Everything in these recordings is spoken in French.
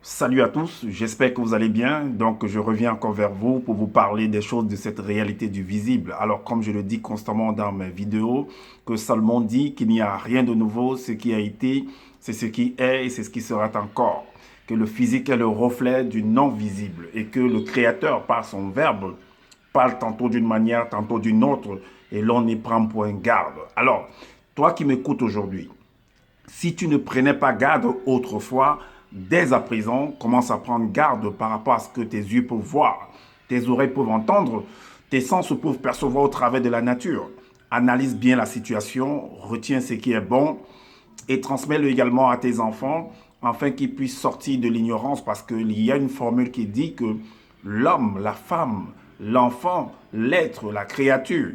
Salut à tous, j'espère que vous allez bien. Donc, je reviens encore vers vous pour vous parler des choses de cette réalité du visible. Alors, comme je le dis constamment dans mes vidéos, que Salomon dit qu'il n'y a rien de nouveau, ce qui a été, c'est ce qui est et c'est ce qui sera encore. Que le physique est le reflet du non-visible et que le Créateur, par son verbe, parle tantôt d'une manière, tantôt d'une autre, et l'on y prend point garde. Alors, toi qui m'écoutes aujourd'hui, si tu ne prenais pas garde autrefois, dès à présent, commence à prendre garde par rapport à ce que tes yeux peuvent voir, tes oreilles peuvent entendre, tes sens peuvent percevoir au travers de la nature. Analyse bien la situation, retiens ce qui est bon et transmets-le également à tes enfants afin qu'ils puissent sortir de l'ignorance parce qu'il y a une formule qui dit que l'homme, la femme, l'enfant, l'être, la créature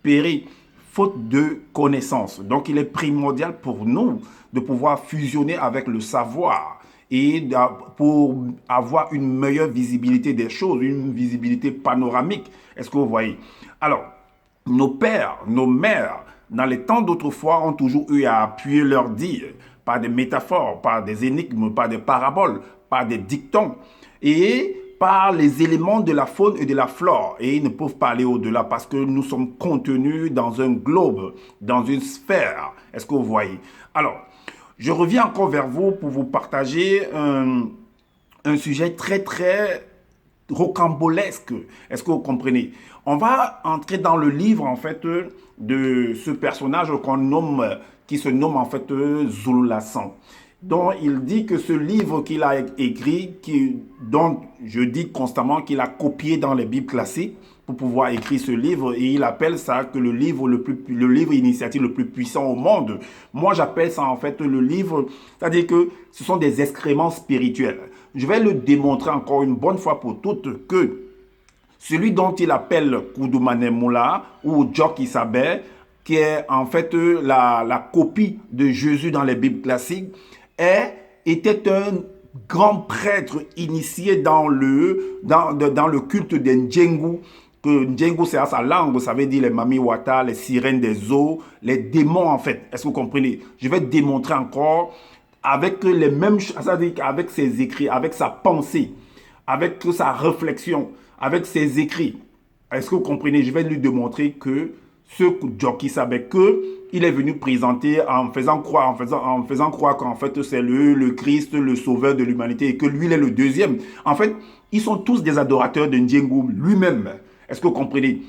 périt faute de connaissances. Donc il est primordial pour nous de pouvoir fusionner avec le savoir et pour avoir une meilleure visibilité des choses, une visibilité panoramique. Est-ce que vous voyez? Alors, nos pères, nos mères, dans les temps d'autrefois, ont toujours eu à appuyer leur dire par des métaphores, par des énigmes, par des paraboles, par des dictons et par les éléments de la faune et de la flore. Et ils ne peuvent pas aller au-delà parce que nous sommes contenus dans un globe, dans une sphère. Est-ce que vous voyez? Alors, je reviens encore vers vous pour vous partager un sujet très rocambolesque. Est-ce que vous comprenez? On va entrer dans le livre en fait de ce personnage qu'on nomme, qui se nomme en fait Zululassan, dont il dit que ce livre qu'il a écrit, dont je dis constamment qu'il a copié dans les Bibles classiques pour pouvoir écrire ce livre, et il appelle ça que le livre initiatique le plus puissant au monde. Moi, j'appelle ça en fait le livre, c'est-à-dire que ce sont des excréments spirituels. Je vais le démontrer encore une bonne fois pour toutes que celui dont il appelle Koudoumane Moula ou Djok Isabé, qui est en fait la copie de Jésus dans les Bibles classiques, était un grand prêtre initié dans le culte des Ndjengu. Que Ndjengu, c'est à sa langue, ça veut dire les mamiwata, les sirènes des eaux, les démons en fait. Est-ce que vous comprenez? Je vais démontrer encore avec les mêmes, c'est-à-dire avec ses écrits, avec sa pensée, avec sa réflexion, avec ses écrits. Est-ce que vous comprenez? Je vais lui démontrer que ce Djoki savait que il est venu présenter en faisant croire qu'en fait c'est le Christ, le sauveur de l'humanité et que lui il est le deuxième. En fait, ils sont tous des adorateurs de Ndjengu lui-même. Est-ce que vous comprenez?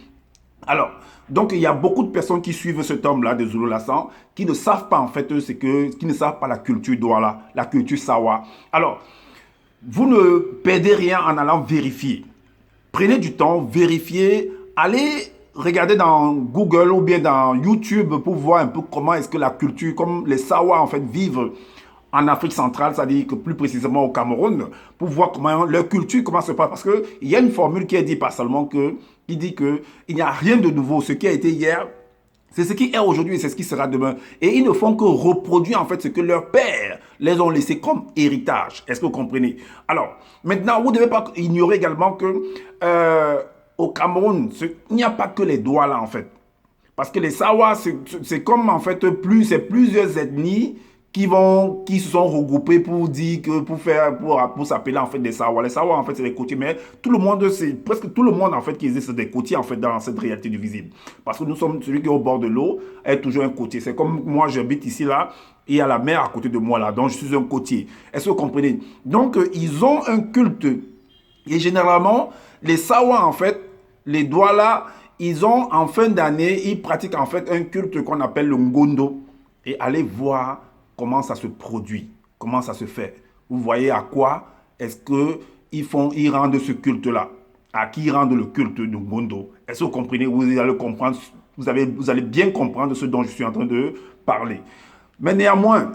Alors, donc il y a beaucoup de personnes qui suivent cet homme-là de Zululassan qui ne savent pas en fait qui ne savent pas la culture Douala, la culture Sawa. Alors, vous ne perdez rien en allant vérifier. Prenez du temps, vérifiez, allez regarder dans Google ou bien dans YouTube pour voir un peu comment est-ce que la culture, comme les Sawa en fait vivent en Afrique centrale, c'est-à-dire que plus précisément au Cameroun, pour voir comment leur culture, comment se passe. Parce qu'il y a une formule qui est dite par Salomon qui dit qu'il n'y a rien de nouveau. Ce qui a été hier, c'est ce qui est aujourd'hui et c'est ce qui sera demain. Et ils ne font que reproduire en fait ce que leurs pères les ont laissé comme héritage. Est-ce que vous comprenez? Alors, maintenant, vous ne devez pas ignorer également que au Cameroun, il n'y a pas que les doigts là en fait. Parce que les Sawa, c'est comme en fait c'est plusieurs ethnies qui se sont regroupées pour dire que pour s'appeler en fait des Sawa. Les Sawa en fait c'est des côtiers, mais tout le monde, c'est presque tout le monde en fait qui existe des côtiers en fait dans cette réalité du visible. Parce que nous sommes celui qui est au bord de l'eau est toujours un côtier. C'est comme moi j'habite ici là. Et il y a la mer à côté de moi là, donc je suis un côtier. Est-ce que vous comprenez? Donc ils ont un culte. Et généralement, les Sawa en fait, les Douala, ils ont en fin d'année, ils pratiquent en fait un culte qu'on appelle le Ngondo. Et allez voir comment ça se produit, comment ça se fait. Vous voyez à quoi est-ce qu'ils rendent ce culte-là? À qui ils rendent le culte de Ngondo? Est-ce que vous comprenez? Vous allez comprendre, vous allez bien comprendre ce dont je suis en train de parler. Mais néanmoins,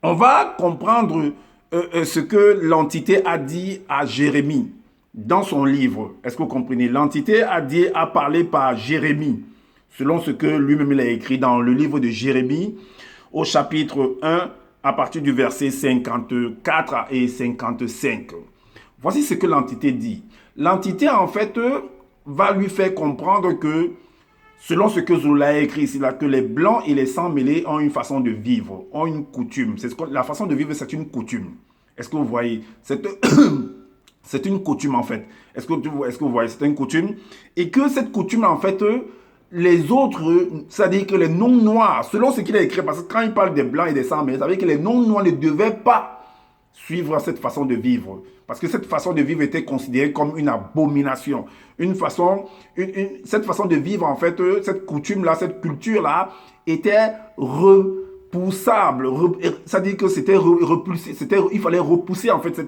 on va comprendre ce que l'entité a dit à Jérémie dans son livre. Est-ce que vous comprenez? L'entité a parlé par Jérémie, selon ce que lui-même il a écrit dans le livre de Jérémie, au chapitre 1, à partir du verset 54 et 55. Voici ce que l'entité dit. L'entité, en fait, va lui faire comprendre que, selon ce que Zola a écrit ici, là, que les blancs et les sans mêlés ont une façon de vivre, ont une coutume. La façon de vivre, c'est une coutume. Est-ce que vous voyez? C'est une coutume en fait. Est-ce que vous voyez? C'est une coutume. Et que cette coutume en fait, les autres, c'est-à-dire que les non-noirs, selon ce qu'il a écrit, parce que quand il parle des blancs et des sans, mais ça veut dire que les non-noirs ne devaient pas suivre cette façon de vivre. Parce que cette façon de vivre était considérée comme une abomination. Cette façon de vivre, en fait, cette coutume-là, cette culture-là, était repoussable. C'est-à-dire que c'était repoussé. Il fallait repousser, en fait,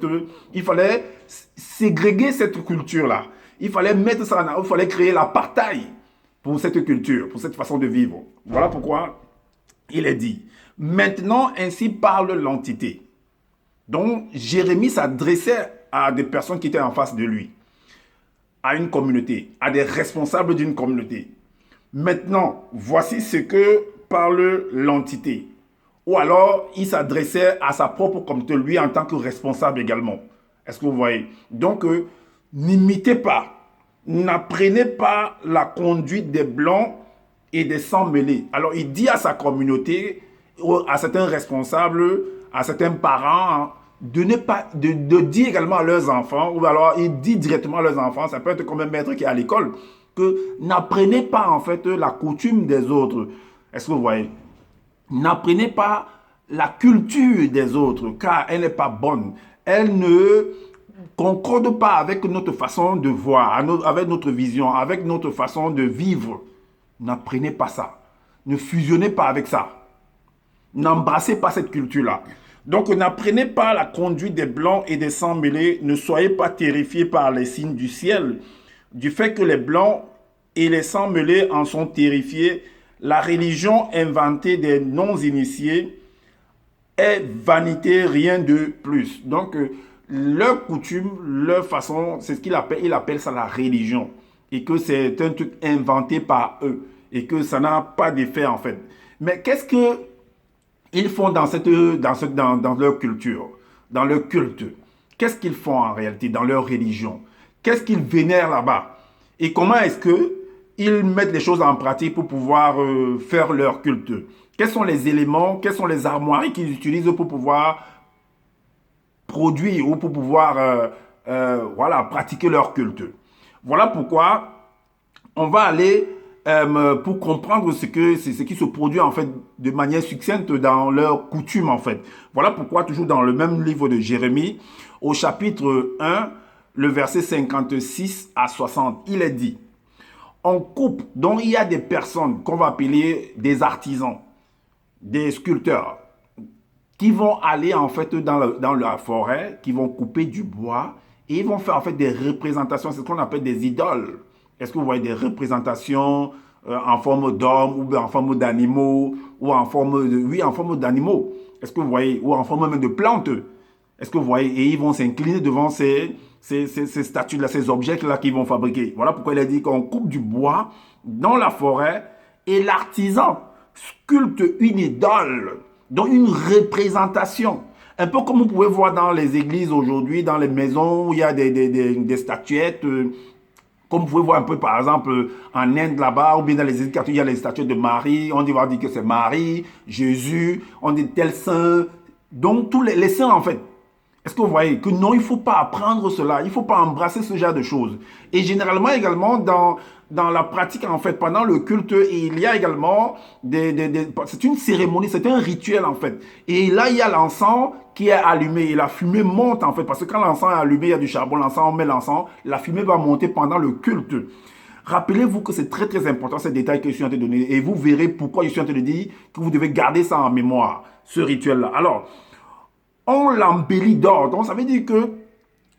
il fallait ségréguer cette culture-là. Il fallait mettre ça il fallait créer l'apartheid pour cette culture, pour cette façon de vivre. Voilà pourquoi il est dit. Maintenant, ainsi parle l'entité. Donc, Jérémie s'adressait à des personnes qui étaient en face de lui, à une communauté, à des responsables d'une communauté. Maintenant, voici ce que parle l'entité. Ou alors, il s'adressait à sa propre communauté, lui en tant que responsable également. Est-ce que vous voyez? Donc, n'imitez pas, n'apprenez pas la conduite des blancs et des sans mêlés. Alors, il dit à sa communauté, à certains responsables, à certains parents, de dire également à leurs enfants, ou alors il dit directement à leurs enfants, ça peut être comme un maître qui est à l'école, que n'apprenez pas en fait la coutume des autres. Est-ce que vous voyez? N'apprenez pas la culture des autres, car elle n'est pas bonne. Elle ne concorde pas avec notre façon de voir, avec notre vision, avec notre façon de vivre. N'apprenez pas ça. Ne fusionnez pas avec ça. N'embrassez pas cette culture-là. Donc, n'apprenez pas la conduite des blancs et des sans mêlés. Ne soyez pas terrifiés par les signes du ciel. Du fait que les blancs et les sans mêlés en sont terrifiés, la religion inventée des non-initiés est vanité, rien de plus. Donc, leur coutume, leur façon, c'est ce il appelle ça la religion. Et que c'est un truc inventé par eux. Et que ça n'a pas d'effet en fait. Mais qu'est-ce que ils font dans leur culture, dans leur culte? Qu'est-ce qu'ils font en réalité dans leur religion? Qu'est-ce qu'ils vénèrent là-bas? Et comment est-ce qu'ils mettent les choses en pratique pour pouvoir faire leur culte? Quels sont les éléments, quelles sont les armoiries qu'ils utilisent pour pouvoir produire ou pour pouvoir voilà, pratiquer leur culte? Voilà pourquoi on va aller pour comprendre ce qui se produit en fait de manière succincte dans leur coutume en fait. Voilà pourquoi toujours dans le même livre de Jérémie, au chapitre 1, le verset 56 à 60, il est dit, on coupe, donc il y a des personnes qu'on va appeler des artisans, des sculpteurs, qui vont aller en fait dans la forêt, qui vont couper du bois et ils vont faire en fait des représentations, c'est ce qu'on appelle des idoles. Est-ce que vous voyez des représentations en forme d'hommes ou en forme d'animaux ou en forme d'animaux? Est-ce que vous voyez? Ou en forme même de plantes? Est-ce que vous voyez? Et ils vont s'incliner devant ces statues-là, ces objets-là qu'ils vont fabriquer. Voilà pourquoi il a dit qu'on coupe du bois dans la forêt et l'artisan sculpte une idole, donc une représentation. Un peu comme vous pouvez voir dans les églises aujourd'hui, dans les maisons où il y a des statuettes. Comme vous pouvez voir un peu, par exemple, en Inde là-bas, ou bien dans les églises catholiques, il y a les statues de Marie. On va dire que c'est Marie, Jésus, on dit tel saint. Donc, tous les saints, en fait. Est-ce que vous voyez que non, il ne faut pas apprendre cela, il ne faut pas embrasser ce genre de choses. Et généralement, également, dans la pratique, en fait, pendant le culte, il y a également c'est une cérémonie, c'est un rituel, en fait. Et là, il y a l'encens qui est allumé et la fumée monte, en fait. Parce que quand l'encens est allumé, il y a du charbon, l'encens, on met l'encens, la fumée va monter pendant le culte. Rappelez-vous que c'est très, très important, ces détails que je suis en train de donner. Et vous verrez pourquoi je suis en train de dire que vous devez garder ça en mémoire, ce rituel-là. Alors, on l'embellit d'or. Donc, ça veut dire que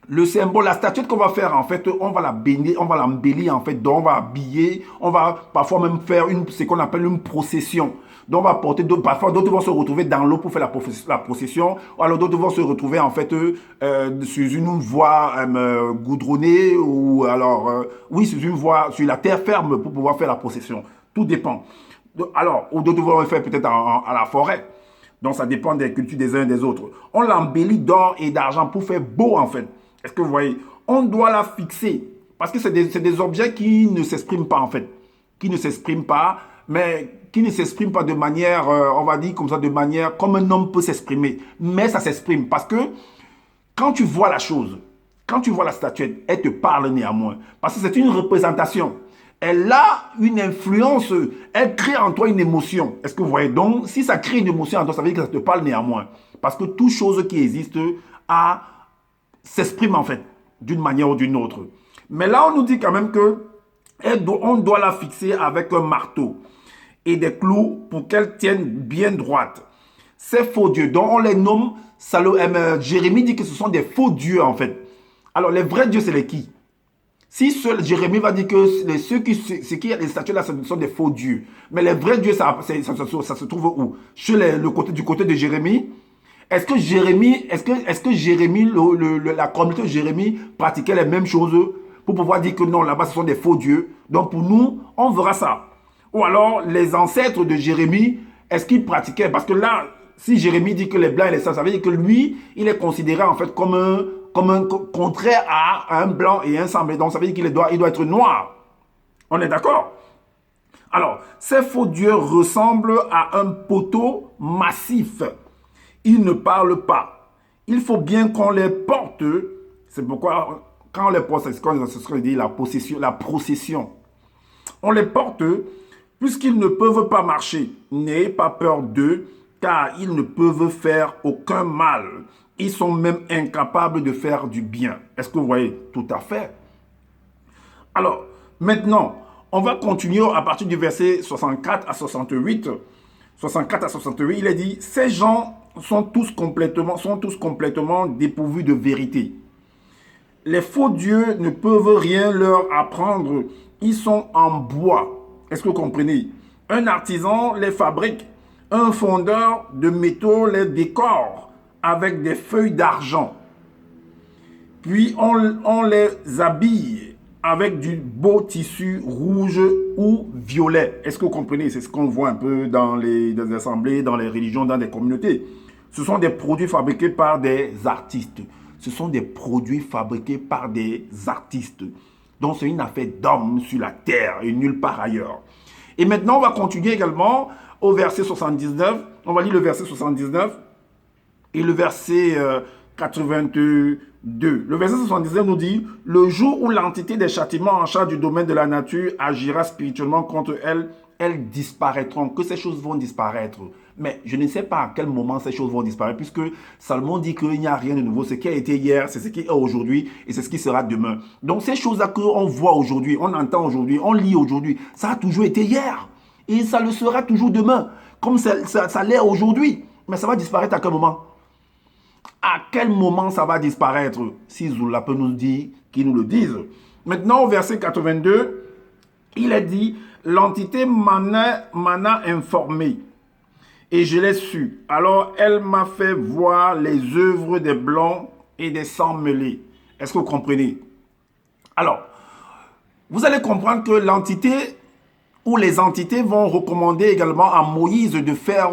le symbole, la statuette qu'on va faire, en fait, on va la bénir, on va l'embellir, en fait. Donc, on va habiller, on va parfois même faire ce qu'on appelle une procession. Donc, on va porter, parfois, d'autres vont se retrouver dans l'eau pour faire la procession. Alors, d'autres vont se retrouver, en fait, sur une voie goudronnée ou alors, oui, sur une voie, sur la terre ferme pour pouvoir faire la procession. Tout dépend. Alors, ou d'autres vont le faire peut-être à la forêt. Donc, ça dépend des cultures des uns et des autres. On l'embellit d'or et d'argent pour faire beau, en fait. Est-ce que vous voyez? On doit la fixer. Parce que c'est des objets qui ne s'expriment pas, en fait. Qui ne s'expriment pas, mais qui ne s'expriment pas de manière, on va dire comme ça, de manière comme un homme peut s'exprimer. Mais ça s'exprime. Parce que quand tu vois la chose, quand tu vois la statuette, elle te parle néanmoins. Parce que c'est une représentation. Elle a une influence, elle crée en toi une émotion. Est-ce que vous voyez? Donc, si ça crée une émotion en toi, ça veut dire que ça te parle néanmoins. Parce que toute chose qui existe s'exprime en fait, d'une manière ou d'une autre. Mais là, on nous dit quand même que on doit la fixer avec un marteau et des clous pour qu'elle tienne bien droite. Ces faux dieux, dont on les nomme, Jérémie dit que ce sont des faux dieux en fait. Alors, les vrais dieux, c'est les qui? Si seul Jérémie va dire que ceux qui les statues là, ce sont des faux dieux. Mais les vrais dieux, ça se trouve où? Du côté de Jérémie. Est-ce que Jérémie, la communauté de Jérémie pratiquait les mêmes choses pour pouvoir dire que non, là-bas, ce sont des faux dieux? Donc pour nous, on verra ça. Ou alors, les ancêtres de Jérémie, est-ce qu'ils pratiquaient? Parce que là, si Jérémie dit que les blancs et les saints, ça veut dire que lui, il est considéré en fait comme un contraire à un blanc et un sang. Donc ça veut dire qu'il doit être noir. On est d'accord? Alors, ces faux dieux ressemblent à un poteau massif. Ils ne parlent pas. Il faut bien qu'on les porte. C'est pourquoi, quand on les porte, c'est ce qu'on dit, la procession. On les porte puisqu'ils ne peuvent pas marcher. N'ayez pas peur d'eux, car ils ne peuvent faire aucun mal. Ils sont même incapables de faire du bien. Est-ce que vous voyez? Tout à fait. Alors, maintenant, on va continuer à partir du verset 64 à 68. 64 à 68, il est dit, ces gens sont tous complètement dépourvus de vérité. Les faux dieux ne peuvent rien leur apprendre. Ils sont en bois. Est-ce que vous comprenez? Un artisan les fabrique. Un fondeur de métaux les décore avec des feuilles d'argent. Puis on les habille avec du beau tissu rouge ou violet. Est-ce que vous comprenez? C'est ce qu'on voit un peu dans les assemblées, dans les religions, dans les communautés. Ce sont des produits fabriqués par des artistes. Ce sont des produits fabriqués par des artistes. Donc c'est une affaire d'homme sur la terre et nulle part ailleurs. Et maintenant, on va continuer également au verset 79. On va lire le verset 79 et le verset 82. Le verset 79 nous dit, « Le jour où l'entité des châtiments en charge du domaine de la nature agira spirituellement contre elles, elles disparaîtront. » Que ces choses vont disparaître. Mais je ne sais pas à quel moment ces choses vont disparaître, puisque Salomon dit qu'il n'y a rien de nouveau. Ce qui a été hier, c'est ce qui est aujourd'hui et c'est ce qui sera demain. Donc ces choses-là qu'on voit aujourd'hui, on entend aujourd'hui, on lit aujourd'hui, ça a toujours été hier. Et ça le sera toujours demain, comme ça l'est aujourd'hui. Mais ça va disparaître à quel moment? À quel moment ça va disparaître? Si Zoula peut nous dire, qu'il nous le dise. Maintenant, au verset 82, il est dit, l'entité m'en a informé et je l'ai su. Alors, elle m'a fait voir les œuvres des blancs et des sangs mêlés. Est-ce que vous comprenez? Alors, vous allez comprendre que l'entité ou les entités vont recommander également à Moïse de faire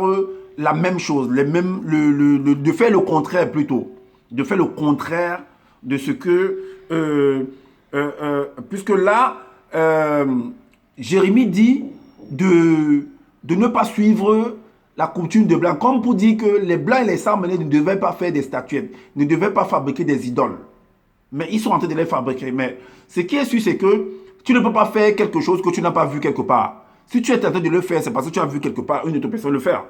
la même chose, de faire le contraire plutôt. De faire le contraire de ce que... puisque là, Jérémie dit de ne pas suivre la coutume de blanc, comme pour dire que les blancs et les sangs mêlés ne devaient pas faire des statuettes, ne devaient pas fabriquer des idoles. Mais ils sont en train de les fabriquer. Mais ce qui est sûr, c'est que tu ne peux pas faire quelque chose que tu n'as pas vu quelque part. Si tu es en train de le faire, c'est parce que tu as vu quelque part une autre personne le faire.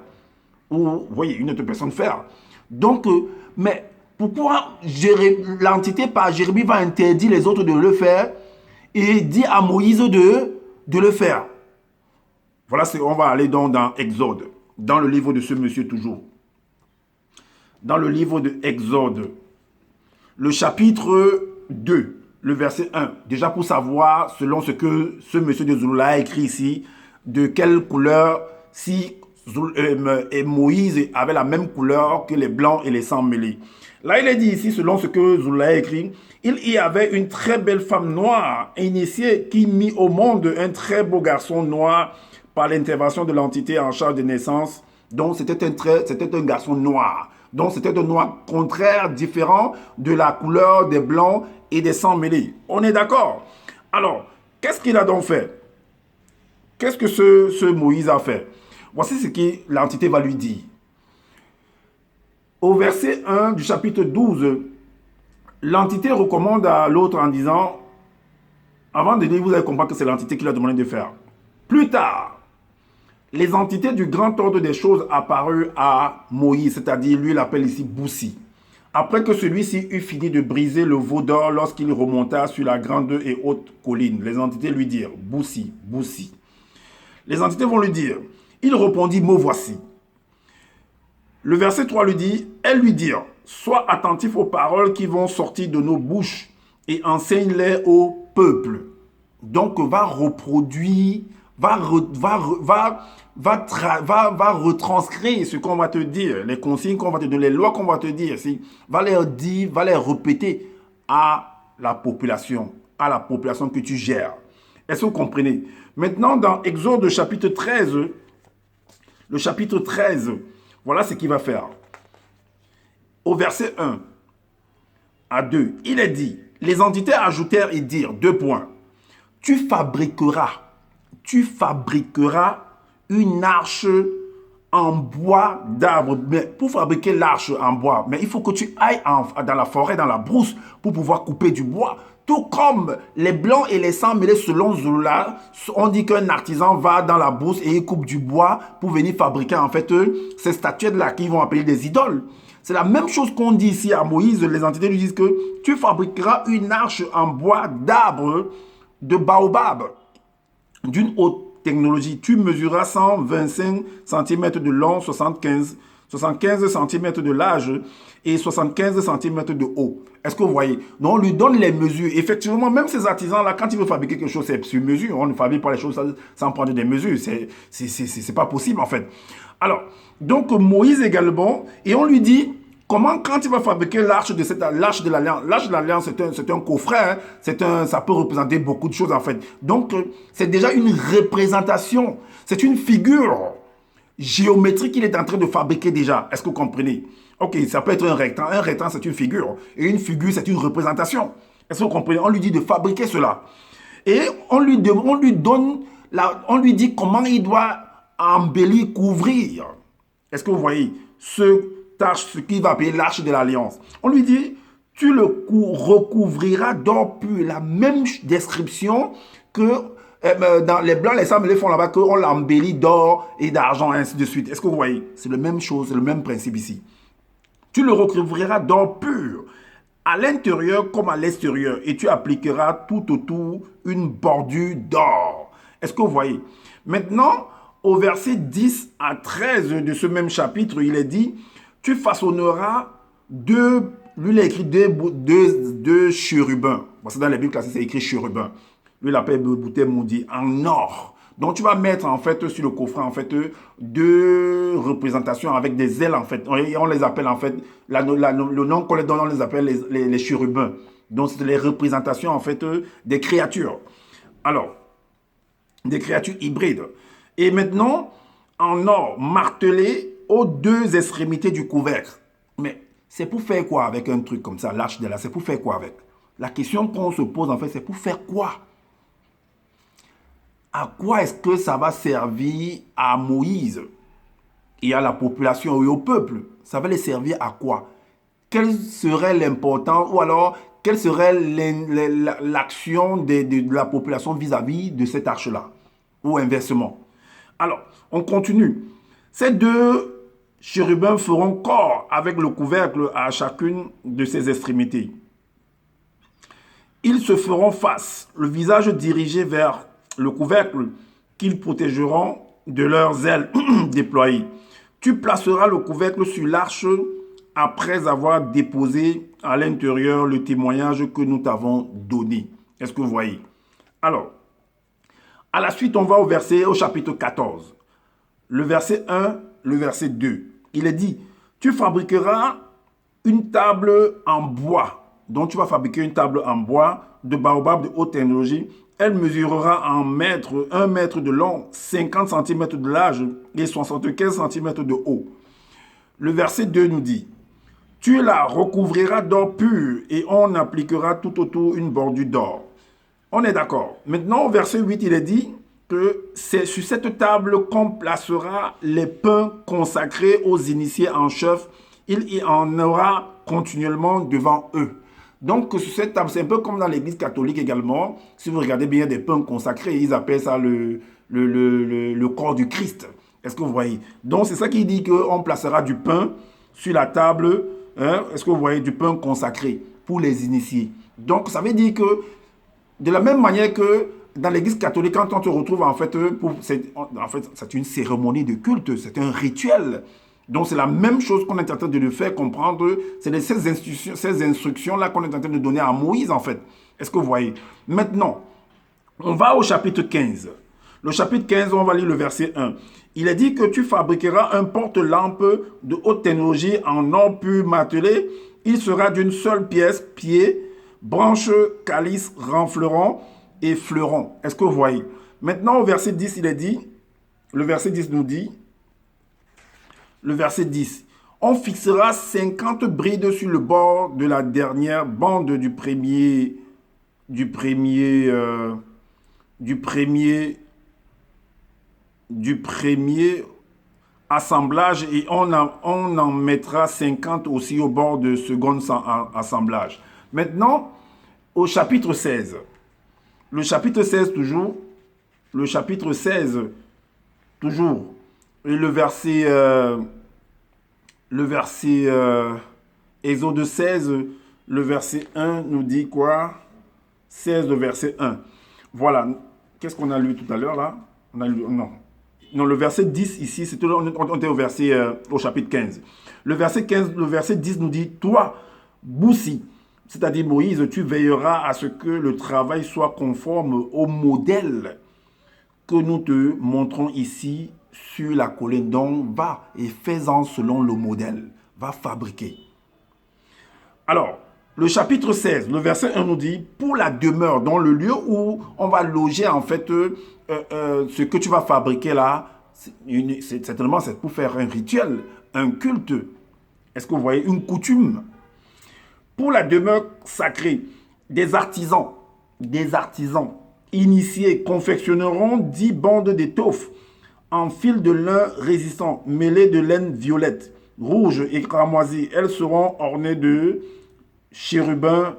Ou, vous voyez, une autre personne faire. Donc, mais pourquoi l'entité par Jérémie va interdire les autres de le faire et dit à Moïse de le faire? Voilà, on va aller donc dans Exode, dans le livre de ce monsieur toujours. Dans le livre de Exode, le chapitre 2, le verset 1. Déjà pour savoir, selon ce que ce monsieur de Zoula a écrit ici, de quelle couleur, si Moïse avait la même couleur que les blancs et les sangs mêlés. Là, il est dit ici, selon ce que Zoula a écrit, il y avait une très belle femme noire, initiée, qui mit au monde un très beau garçon noir par l'intervention de l'entité en charge de naissance. Donc, c'était un garçon noir. Donc, c'était un noir contraire, différent de la couleur des blancs et des sangs mêlés. On est d'accord? Alors, qu'est-ce qu'il a donc fait? Qu'est-ce que ce Moïse a fait? Voici ce que l'entité va lui dire. Au verset 1 du chapitre 12, L'entité recommande à l'autre en disant, avant de dire, vous allez comprendre que c'est l'entité qui lui a demandé de faire. Plus tard, les entités du grand ordre des choses apparurent à Moïse, c'est-à-dire lui l'appelle ici Boussi. Après que celui-ci eut fini de briser le veau d'or lorsqu'il remonta sur la grande et haute colline, les entités lui dirent, Boussi, Boussi. Les entités vont lui dire, il répondit, me voici. Le verset 3 lui dit, elles lui dirent, sois attentif aux paroles qui vont sortir de nos bouches et enseigne-les au peuple. Donc va reproduire, va retranscrire ce qu'on va te dire, les consignes qu'on va te donner, les lois qu'on va te dire, va les dire, va les répéter à la population que tu gères. Est-ce que vous comprenez? Maintenant, dans Exode chapitre 13, le chapitre 13, voilà ce qu'il va faire. Au verset 1 à 2, il est dit, les entités ajoutèrent et dirent, 2 points, tu fabriqueras une arche en bois d'arbre. Mais pour fabriquer l'arche en bois, mais il faut que tu ailles dans la forêt, dans la brousse, pour pouvoir couper du bois. Tout comme les blancs et les sangs mêlés selon Zola, on dit qu'un artisan va dans la brousse et il coupe du bois pour venir fabriquer en fait ces statuettes-là qu'ils vont appeler des idoles. C'est la même chose qu'on dit ici à Moïse. Les entités lui disent que tu fabriqueras une arche en bois d'arbre de baobab d'une haute technologie. Tu mesureras 125 cm de long, 75 cm de large et 75 cm de haut. Est-ce que vous voyez? Donc on lui donne les mesures. Effectivement, même ces artisans-là, quand ils veulent fabriquer quelque chose, c'est sur mesure. On ne fabrique pas les choses sans prendre des mesures. C'est pas possible en fait. Alors, donc Moïse également, et on lui dit, comment, quand il va fabriquer l'arche de l'Alliance, l'arche de l'Alliance, c'est un coffret, hein, ça peut représenter beaucoup de choses en fait. Donc, c'est déjà une représentation, c'est une figure géométrique qu'il est en train de fabriquer déjà. Est-ce que vous comprenez? Ok, ça peut être un rectangle. Un rectangle, c'est une figure. Et une figure, c'est une représentation. Est-ce que vous comprenez? On lui dit de fabriquer cela. Et on lui dit comment il doit embellir, couvrir. Est-ce que vous voyez ce qu'il va appeler l'arche de l'Alliance? On lui dit, tu le recouvriras d'or pur. La même description que dans les blancs, les sables, les font là-bas, qu'on l'embellit d'or et d'argent, ainsi de suite. Est-ce que vous voyez? C'est la même chose, c'est le même principe ici. Tu le recouvriras d'or pur, à l'intérieur comme à l'extérieur, et tu appliqueras tout autour une bordure d'or. Est-ce que vous voyez? Maintenant, au verset 10 à 13 de ce même chapitre, il est dit, tu façonneras lui il a écrit deux chérubins. Parce que dans les Bibles classiques, c'est écrit chérubins. Lui, il appelle Bouté Moudi en or. Donc, tu vas mettre en fait sur le coffret en fait 2 représentations avec des ailes en fait. Et on les appelle en fait, le nom qu'on les donne, on les appelle les chérubins. Donc, c'est les représentations en fait des créatures. Alors, des créatures hybrides. Et maintenant, en or martelé aux 2 extrémités du couvercle. Mais c'est pour faire quoi avec un truc comme ça, l'arche de là? C'est pour faire quoi avec? La question qu'on se pose en fait, c'est pour faire quoi? À quoi est-ce que ça va servir à Moïse et à la population et au peuple? Ça va les servir à quoi? Quel serait l'important ou alors quelle serait l'action de la population vis-à-vis de cette arche-là? Ou inversement. Alors, on continue. Ces 2 chérubins feront corps avec le couvercle à chacune de ses extrémités. Ils se feront face, le visage dirigé vers le couvercle, qu'ils protégeront de leurs ailes déployées. Tu placeras le couvercle sur l'arche après avoir déposé à l'intérieur le témoignage que nous t'avons donné. Est-ce que vous voyez? Alors, à la suite, on va au chapitre 14. Le verset 1, le verset 2. Il est dit, tu fabriqueras une table en bois. Donc, tu vas fabriquer une table en bois de baobab de haute technologie. Elle mesurera en mètre, 1 mètre de long, 50 cm de large et 75 cm de haut. Le verset 2 nous dit, tu la recouvriras d'or pur et on appliquera tout autour une bordure d'or. On est d'accord. Maintenant, au verset 8, il est dit que c'est sur cette table qu'on placera les pains consacrés aux initiés en chef. Il y en aura continuellement devant eux. Donc, sur cette table, c'est un peu comme dans l'église catholique également. Si vous regardez bien des pains consacrés, ils appellent ça le corps du Christ. Est-ce que vous voyez? Donc, c'est ça qui dit qu'on placera du pain sur la table. Hein? Est-ce que vous voyez? Du pain consacré pour les initiés. Donc, ça veut dire que, de la même manière que dans l'église catholique, quand on se retrouve, en fait, c'est une cérémonie de culte, c'est un rituel. Donc, c'est la même chose qu'on est en train de le faire comprendre. C'est ces instructions-là qu'on est en train de donner à Moïse, en fait. Est-ce que vous voyez? Maintenant, on va au chapitre 15. Le chapitre 15, on va lire le verset 1. Il est dit que tu fabriqueras un porte-lampe de haute technologie en or pur matelé. Il sera d'une seule pièce, pied, branche, calice, renfleron et fleuron. Est-ce que vous voyez? Maintenant, au verset 10, il est dit, le verset 10 nous dit, le verset 10, on fixera 50 brides sur le bord de la dernière bande du premier assemblage et on en mettra 50 aussi au bord de second assemblage. Maintenant, au chapitre 16. Le chapitre 16 toujours. Le chapitre 16 toujours. Et le verset Exode 16, le verset 1 nous dit quoi? 16, le verset 1. Voilà. Qu'est-ce qu'on a lu tout à l'heure là? On a lu, non, le verset 10 ici, on était au chapitre 15. Le verset 15, le verset 10 nous dit, toi, Boussi, c'est-à-dire Moïse, tu veilleras à ce que le travail soit conforme au modèle que nous te montrons ici sur la colline. Donc, va et fais-en selon le modèle. Va fabriquer. Alors, le chapitre 16, le verset 1 nous dit, pour la demeure, dans le lieu où on va loger en fait ce que tu vas fabriquer là, certainement c'est pour faire un rituel, un culte. Est-ce que vous voyez? Une coutume. Pour la demeure sacrée, des artisans initiés confectionneront 10 bandes d'étoffe en fil de lin résistant, mêlées de laine violette, rouge et cramoisie. Elles seront ornées de chérubins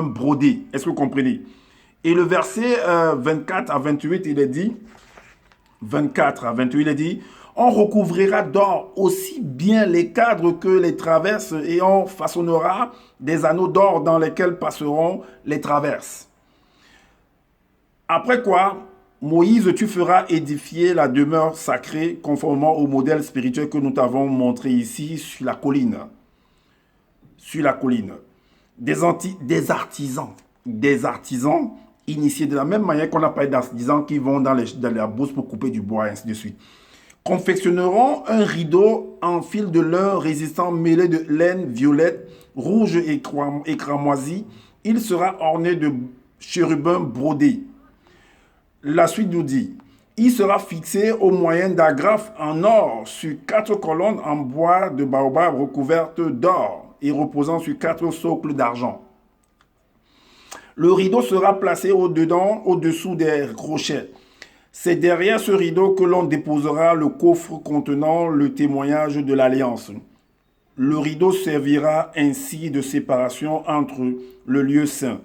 brodés. Est-ce que vous comprenez? Et le verset 24 à 28, il est dit, 24 à 28, il est dit, on recouvrira d'or aussi bien les cadres que les traverses et on façonnera des anneaux d'or dans lesquels passeront les traverses. Après quoi, Moïse, tu feras édifier la demeure sacrée conformément au modèle spirituel que nous t'avons montré ici sur la colline. Sur la colline. Des artisans initiés de la même manière qu'on a parlé d'artisans qui vont dans la brousse pour couper du bois, et ainsi de suite. Confectionneront un rideau en fil de lin résistant mêlé de laine violette, rouge et cramoisie. Il sera orné de chérubins brodés. La suite nous dit, il sera fixé au moyen d'agrafes en or sur 4 colonnes en bois de baobab recouvertes d'or et reposant sur 4 socles d'argent. Le rideau sera placé au-dessous des crochets. C'est derrière ce rideau que l'on déposera le coffre contenant le témoignage de l'alliance. Le rideau servira ainsi de séparation entre le lieu saint.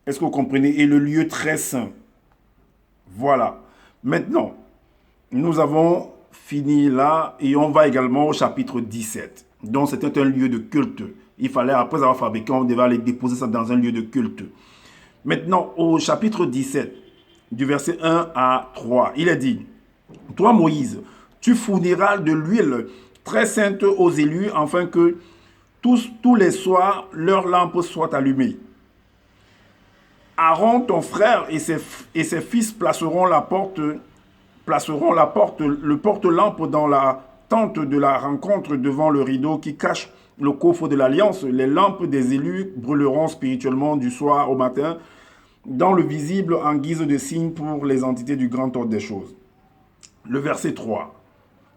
Est-ce que vous comprenez? Et le lieu très saint. Voilà. Maintenant, nous avons fini là et on va également au chapitre 17. Donc, c'était un lieu de culte. Il fallait, après avoir fabriqué, on devait aller déposer ça dans un lieu de culte. Maintenant, au chapitre 17, du verset 1 à 3, il est dit, « Toi, Moïse, tu fourniras de l'huile très sainte aux élus, afin que tous les soirs, leurs lampes soient allumées. Aaron, ton frère, et ses fils le porte-lampe dans la tente de la rencontre devant le rideau qui cache le coffre de l'alliance. Les lampes des élus brûleront spirituellement du soir au matin dans le visible en guise de signe pour les entités du grand ordre des choses. » Le verset 3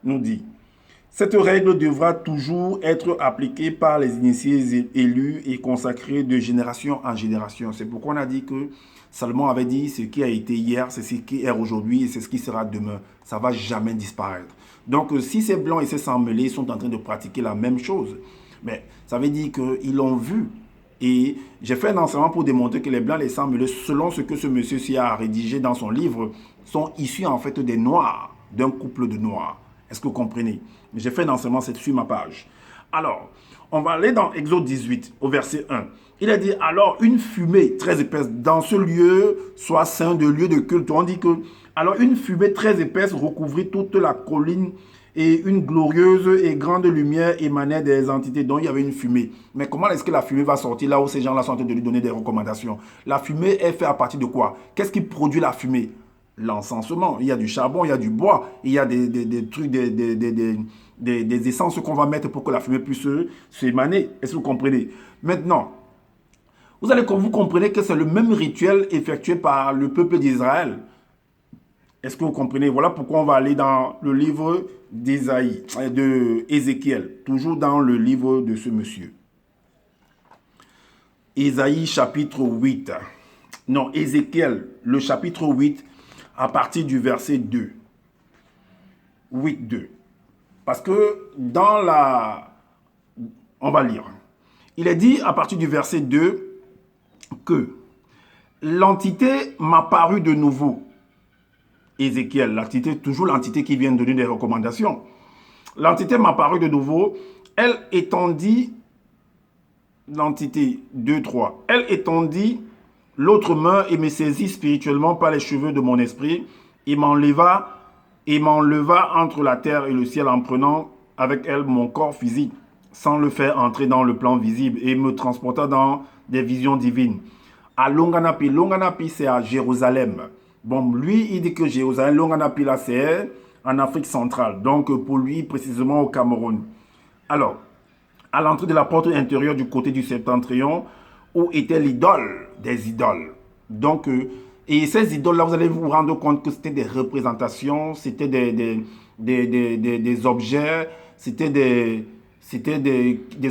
nous dit, « Cette règle devra toujours être appliquée par les initiés élus et consacrés de génération en génération. » C'est pourquoi on a dit que Salomon avait dit, ce qui a été hier, c'est ce qui est aujourd'hui et c'est ce qui sera demain. Ça ne va jamais disparaître. Donc, si ces blancs et ces sans mêlés sont en train de pratiquer la même chose, mais ça veut dire qu'ils l'ont vu. Et j'ai fait un enseignement pour démontrer que les blancs, les sangs mêlés, selon ce que ce monsieur-ci a rédigé dans son livre, sont issus en fait des noirs, d'un couple de noirs. Est-ce que vous comprenez? J'ai fait un enseignement, c'est sur ma page. Alors, on va aller dans Exode 18, au verset 1. Il a dit, alors une fumée très épaisse dans ce lieu, soit saint de lieu de culte. On dit que, alors une fumée très épaisse recouvrit toute la colline et une glorieuse et grande lumière émanait des entités dont il y avait une fumée. Mais comment est-ce que la fumée va sortir là où ces gens-là sont en train de lui donner des recommandations? La fumée est faite à partir de quoi? Qu'est-ce qui produit la fumée? L'encensement. Il y a du charbon, il y a du bois, il y a des trucs, des essences qu'on va mettre pour que la fumée puisse s'émaner. Est-ce que vous comprenez? Maintenant, vous comprenez que c'est le même rituel effectué par le peuple d'Israël. Est-ce que vous comprenez? Voilà pourquoi on va aller dans le livre d'Ésaïe, de Ézéchiel, toujours dans le livre de ce monsieur. Ésaïe chapitre 8. Non, Ézéchiel, le chapitre 8, à partir du verset 2. 8, 2. Parce que dans la... On va lire. Il est dit à partir du verset 2 que l'entité m'a paru de nouveau. Ézéchiel, l'entité, toujours l'entité qui vient donner des recommandations. L'entité m'a paru de nouveau, elle étendit, l'entité 2, 3, elle étendit l'autre main et me saisit spirituellement par les cheveux de mon esprit et m'enleva entre la terre et le ciel en prenant avec elle mon corps physique sans le faire entrer dans le plan visible et me transporta dans des visions divines. À Longanapi, Longanapi c'est à Jérusalem. Bon, lui, il dit que Jérusalem, Longanapi, là, c'est en Afrique centrale. Donc, pour lui, précisément au Cameroun. Alors, à l'entrée de la porte intérieure du côté du septentrion, où était l'idole des idoles. Donc, et ces idoles-là, vous allez vous rendre compte que c'était des représentations, c'était des objets, c'était des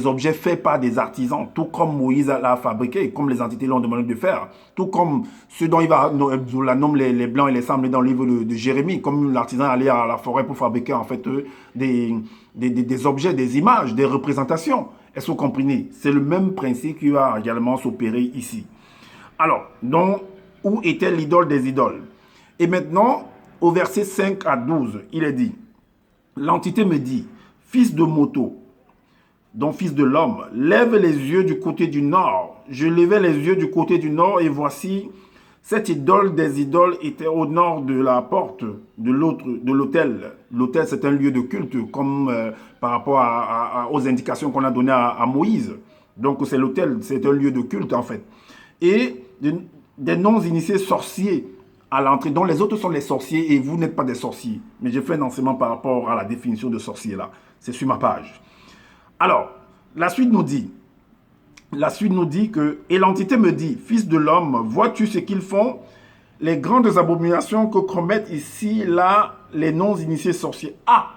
objets faits par des artisans, tout comme Moïse l'a fabriqué, comme les entités l'ont demandé de faire, tout comme ceux dont il va la nomme les blancs et les sangs dans le livre de Jérémie, comme l'artisan allait à la forêt pour fabriquer en fait des objets, des images, des représentations. Est-ce que vous comprenez? C'est le même principe qui va également s'opérer ici. Alors, donc, où était l'idole des idoles? Et maintenant, au verset 5 à 12, il est dit, l'entité me dit, fils de moto, donc fils de l'homme, lève les yeux du côté du nord. Je levai les yeux du côté du nord et voici, cette idole des idoles était au nord de la porte de l'autel. L'autel, c'est un lieu de culte, comme par rapport aux indications qu'on a données à Moïse. Donc c'est l'autel, c'est un lieu de culte en fait. Et des non-initiés sorciers à l'entrée, dont les autres sont les sorciers et vous n'êtes pas des sorciers. Mais j'ai fait un enseignement par rapport à la définition de sorcier là. C'est sur ma page. Alors, la suite nous dit que, et l'entité me dit, fils de l'homme, vois-tu ce qu'ils font? Les grandes abominations que commettent ici, là, les non-initiés sorciers. Ah,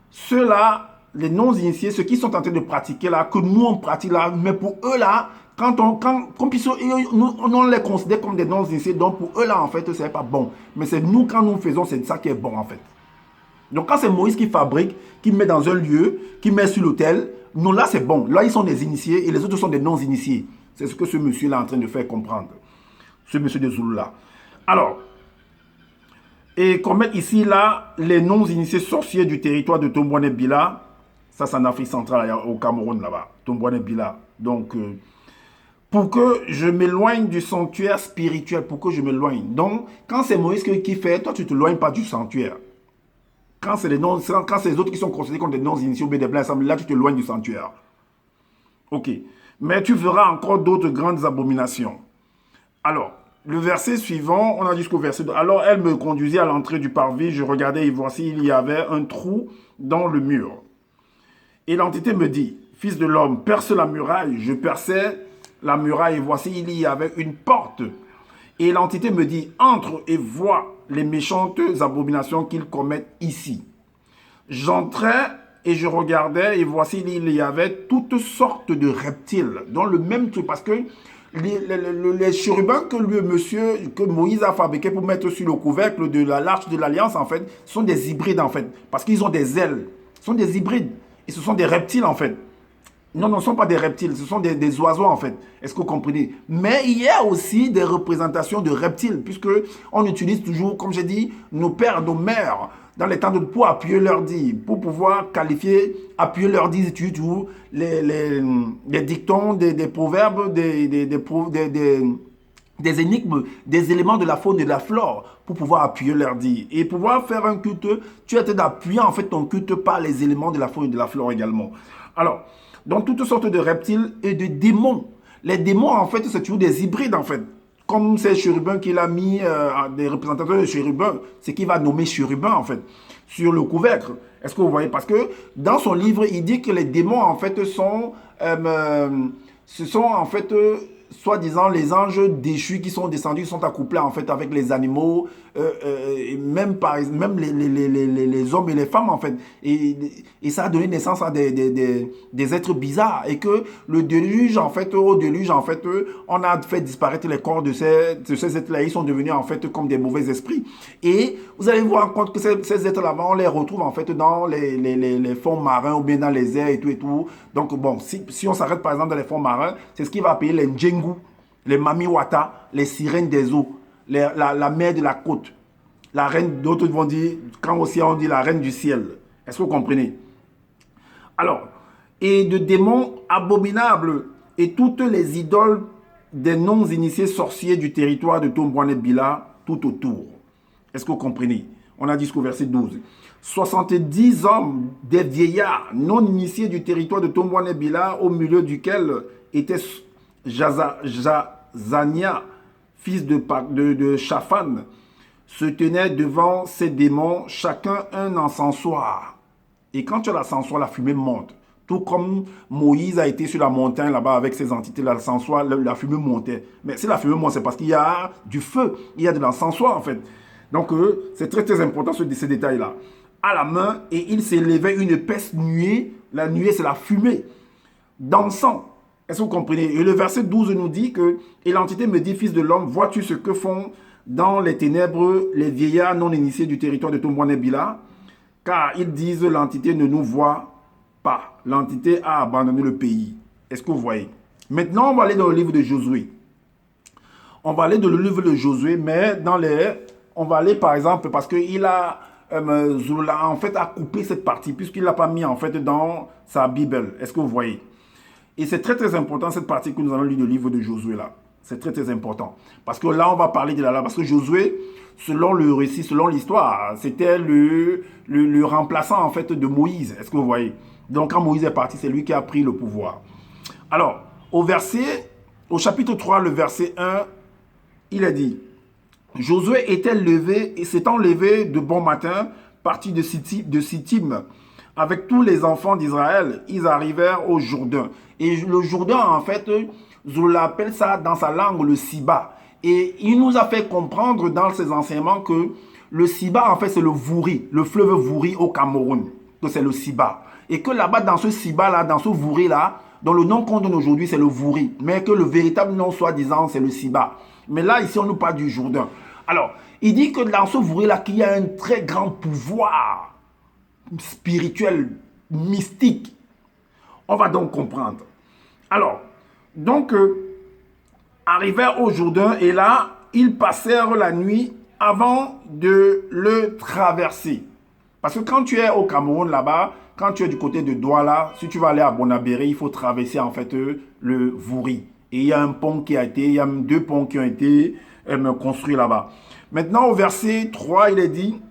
ceux-là, les non-initiés, ceux qui sont en train de pratiquer là, que nous on pratique là, mais pour eux là, on les considère comme des non-initiés, donc pour eux là, en fait, c'est pas bon. Mais c'est nous, quand nous faisons, c'est ça qui est bon en fait. Donc quand c'est Moïse qui fabrique, qui met dans un lieu, qui met sur l'autel, non, là c'est bon. Là ils sont des initiés et les autres sont des non-initiés. C'est ce que ce monsieur là est en train de faire comprendre. Ce monsieur de Zoulou là. Alors, et commettre ici là les non-initiés sorciers du territoire de Tombouane-Bila. Ça c'est en Afrique centrale, au Cameroun là-bas. Tombouane-Bila. Donc, pour que je m'éloigne du sanctuaire spirituel, pour que je m'éloigne. Donc, quand c'est Moïse qui fait, toi tu ne t'éloignes pas du sanctuaire. Quand c'est les autres qui sont considérés comme des non-initiés ou des blancs, là tu te éloignes du sanctuaire. Ok. Mais tu verras encore d'autres grandes abominations. Alors, le verset suivant, on a jusqu'au verset 2. Alors elle me conduisit à l'entrée du parvis, je regardais et voici, il y avait un trou dans le mur. Et l'entité me dit, fils de l'homme, perce la muraille. Je perçais la muraille et voici, il y avait une porte. Et l'entité me dit, entre et vois les méchantes abominations qu'ils commettent ici. J'entrais et je regardais et voici, il y avait toutes sortes de reptiles dans le même truc. Parce que les chérubins que Moïse a fabriqués pour mettre sur le couvercle de l'arche de l'Alliance, en fait, sont des hybrides, en fait. Parce qu'ils ont des ailes. Ce sont des hybrides. Et ce sont des reptiles, en fait. Non, non, ce ne sont pas des reptiles, ce sont des oiseaux en fait. Est-ce que vous comprenez? Mais il y a aussi des représentations de reptiles, puisque on utilise toujours, comme j'ai dit, nos pères, nos mères, dans les temps pour appuyer leur dit, pour pouvoir qualifier, appuyer leur dit, tu toujours les dictons, des proverbes, des énigmes, des éléments de la faune et de la flore pour pouvoir appuyer leur dit. Et pouvoir faire un culte, tu as été d'appuyer en fait ton culte par les éléments de la faune et de la flore également. Alors, donc toutes sortes de reptiles et de démons. Les démons en fait c'est toujours des hybrides en fait. Comme c'est chérubin qu'il a mis, des représentants de chérubins, c'est qu'il va nommer chérubin en fait, sur le couvercle. Est-ce que vous voyez? Parce que dans son livre, il dit que les démons en fait ce sont en fait soi-disant les anges déchus qui sont descendus, qui sont accouplés en fait avec les animaux, et même les hommes et les femmes en fait. Et ça a donné naissance à des êtres bizarres. Et que le déluge en fait, au déluge en fait, on a fait disparaître les corps de ces êtres-là. Ils sont devenus en fait comme des mauvais esprits. Et vous allez vous rendre compte que ces êtres-là, on les retrouve en fait dans les fonds marins ou bien dans les airs et tout et tout. Donc bon, si on s'arrête par exemple dans les fonds marins, c'est ce qui va appeler les Ndjengu, les Mamiwata, les sirènes des eaux, la mer de la côte, la reine, d'autres vont dire, quand aussi on dit la reine du ciel. Est-ce que vous comprenez? Alors, et de démons abominables et toutes les idoles des non-initiés sorciers du territoire de Tombouane-Bila tout autour. Est-ce que vous comprenez? On a dit jusqu'au verset 12. 70 hommes, des vieillards non initiés du territoire de Tombouane-Bila, au milieu duquel était Jazania, fils de Shaphan, se tenaient devant ces démons, chacun un encensoir. Et quand tu as l'encensoir, la fumée monte. Tout comme Moïse a été sur la montagne là-bas avec ses entités, l'encensoir, la fumée montait. Mais si la fumée monte, c'est parce qu'il y a du feu, il y a de l'encensoir en fait. Donc c'est très très important ces détails-là. À la main, et il s'élevait une épaisse nuée. La nuée, c'est la fumée, d'encens. Est-ce que vous comprenez? Et le verset 12 nous dit que, et l'entité me dit, fils de l'homme, vois-tu ce que font dans les ténèbres les vieillards non initiés du territoire de Tombouane-Bila? Car ils disent, l'entité ne nous voit pas. L'entité a abandonné le pays. Est-ce que vous voyez? Maintenant, on va aller dans le livre de Josué. On va aller dans le livre de Josué, mais on va aller par exemple, parce qu'il a, Zola en fait a coupé cette partie, puisqu'il ne l'a pas mis en fait dans sa Bible. Est-ce que vous voyez? Et c'est très très important cette partie que nous allons lire le livre de Josué là. C'est très très important. Parce que là, on va parler de parce que Josué, selon le récit, selon l'histoire, c'était le remplaçant en fait de Moïse. Est-ce que vous voyez? Donc quand Moïse est parti, c'est lui qui a pris le pouvoir. Alors, au chapitre 3, le verset 1, il a dit, Josué était levé et s'étant levé de bon matin, parti de Sittim, avec tous les enfants d'Israël, ils arrivèrent au Jourdain. Et le Jourdain, en fait, Zola appelle ça dans sa langue le Siba. Et il nous a fait comprendre dans ses enseignements que le Siba, en fait, c'est le Vouri, le fleuve Vouri au Cameroun. Que c'est le Siba. Et que là-bas, dans ce Siba-là, dans ce Vouri-là, dont le nom qu'on donne aujourd'hui, c'est le Vouri. Mais que le véritable nom, soi-disant, c'est le Siba. Mais là, ici, on nous parle du Jourdain. Alors, il dit que dans ce Vouri-là, qu'il y a un très grand pouvoir spirituel, mystique. On va donc comprendre. Alors, donc, arrivèrent au Jourdain et là, ils passèrent la nuit avant de le traverser. Parce que quand tu es au Cameroun là-bas, quand tu es du côté de Douala, si tu vas aller à Bonabéré, il faut traverser en fait le Vouri. Et il y a un pont qui a été, il y a deux ponts qui ont été construits là-bas. Maintenant, au verset 3, il est dit,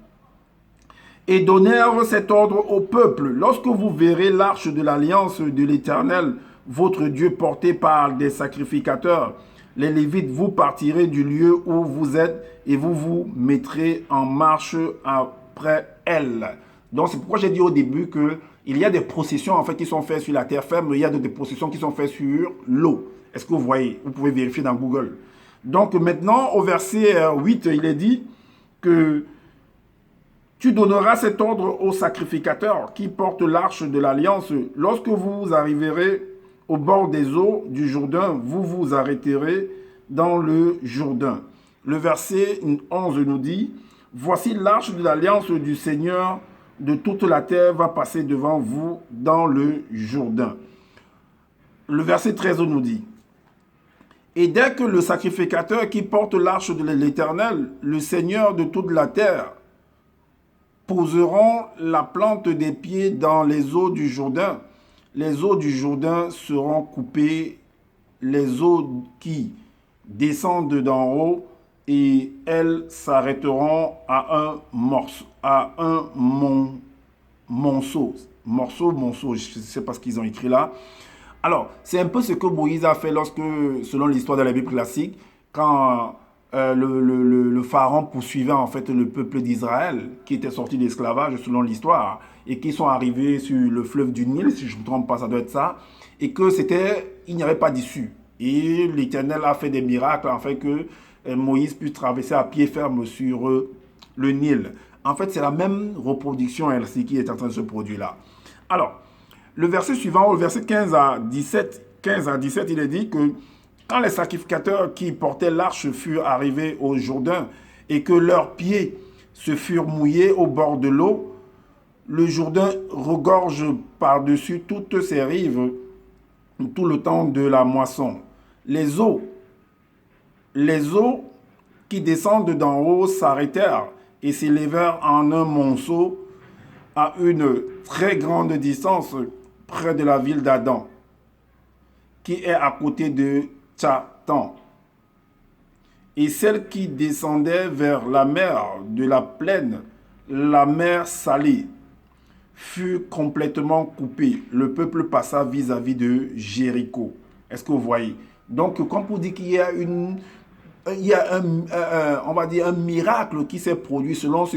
et donnèrent cet ordre au peuple. Lorsque vous verrez l'arche de l'alliance de l'Éternel, votre Dieu, porté par des sacrificateurs, les Lévites, vous partirez du lieu où vous êtes et vous vous mettrez en marche après elle. Donc c'est pourquoi j'ai dit au début qu'il y a des processions en fait qui sont faites sur la terre ferme, il y a des processions qui sont faites sur l'eau. Est-ce que vous voyez? Vous pouvez vérifier dans Google. Donc maintenant, au verset 8, il est dit que tu donneras cet ordre aux sacrificateurs qui portent l'arche de l'alliance. Lorsque vous arriverez au bord des eaux du Jourdain, vous vous arrêterez dans le Jourdain. Le verset 11 nous dit, voici l'arche de l'alliance du Seigneur de toute la terre va passer devant vous dans le Jourdain. Le verset 13 nous dit, et dès que le sacrificateur qui porte l'arche de l'Éternel, le Seigneur de toute la terre, poseront la plante des pieds dans les eaux du Jourdain, les eaux du Jourdain seront coupées, les eaux qui descendent d'en haut, et elles s'arrêteront à un morceau, monceau, je ne sais pas ce qu'ils ont écrit là. Alors, c'est un peu ce que Moïse a fait lorsque, selon l'histoire de la Bible classique, quand le pharaon poursuivait en fait le peuple d'Israël qui était sorti d'esclavage selon l'histoire et qui sont arrivés sur le fleuve du Nil, si je ne me trompe pas, ça doit être ça, et que il n'y avait pas d'issue. Et l'Éternel a fait des miracles afin que Moïse puisse traverser à pied ferme sur le Nil. En fait, c'est la même reproduction ainsi qui est en train de se produire là. Alors, le verset suivant, le verset 15 à 17, il est dit que quand les sacrificateurs qui portaient l'arche furent arrivés au Jourdain et que leurs pieds se furent mouillés au bord de l'eau, le Jourdain regorge par-dessus toutes ses rives tout le temps de la moisson. Les eaux qui descendent d'en haut s'arrêtèrent et s'élevèrent en un monceau à une très grande distance près de la ville d'Adam, qui est à côté de Tchatan. Et celle qui descendait vers la mer de la plaine, la mer salée, fut complètement coupée. Le peuple passa vis-à-vis de Jéricho. Est-ce que vous voyez? Donc, comme pour dire qu'il y a on va dire un miracle qui s'est produit selon ce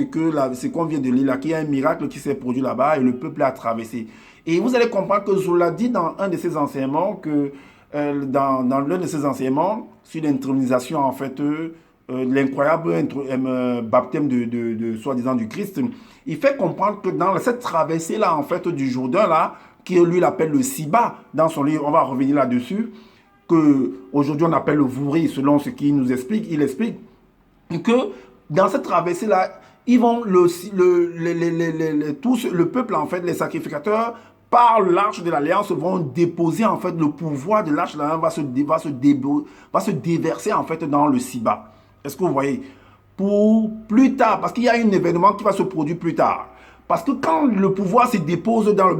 qu'on vient de lire là, qu'il y a un miracle qui s'est produit là-bas et le peuple a traversé. Et vous allez comprendre que Zola dit dans un de ses enseignements que dans l'un de ses enseignements sur l'intronisation en fait l'incroyable baptême de soi-disant du Christ, il fait comprendre que dans cette traversée là en fait du Jourdain là, qui lui l'appelle le Siba dans son livre, on va revenir là-dessus, que aujourd'hui on appelle le Vouri, selon ce qu'il nous explique, il explique que dans cette traversée là, ils vont le peuple en fait, les sacrificateurs par l'arche de l'alliance vont déposer en fait le pouvoir de l'arche de l'alliance va se déverser en fait dans le Siba. Est-ce que vous voyez? Pour plus tard, parce qu'il y a un événement qui va se produire plus tard. Parce que quand le pouvoir se dépose dans le...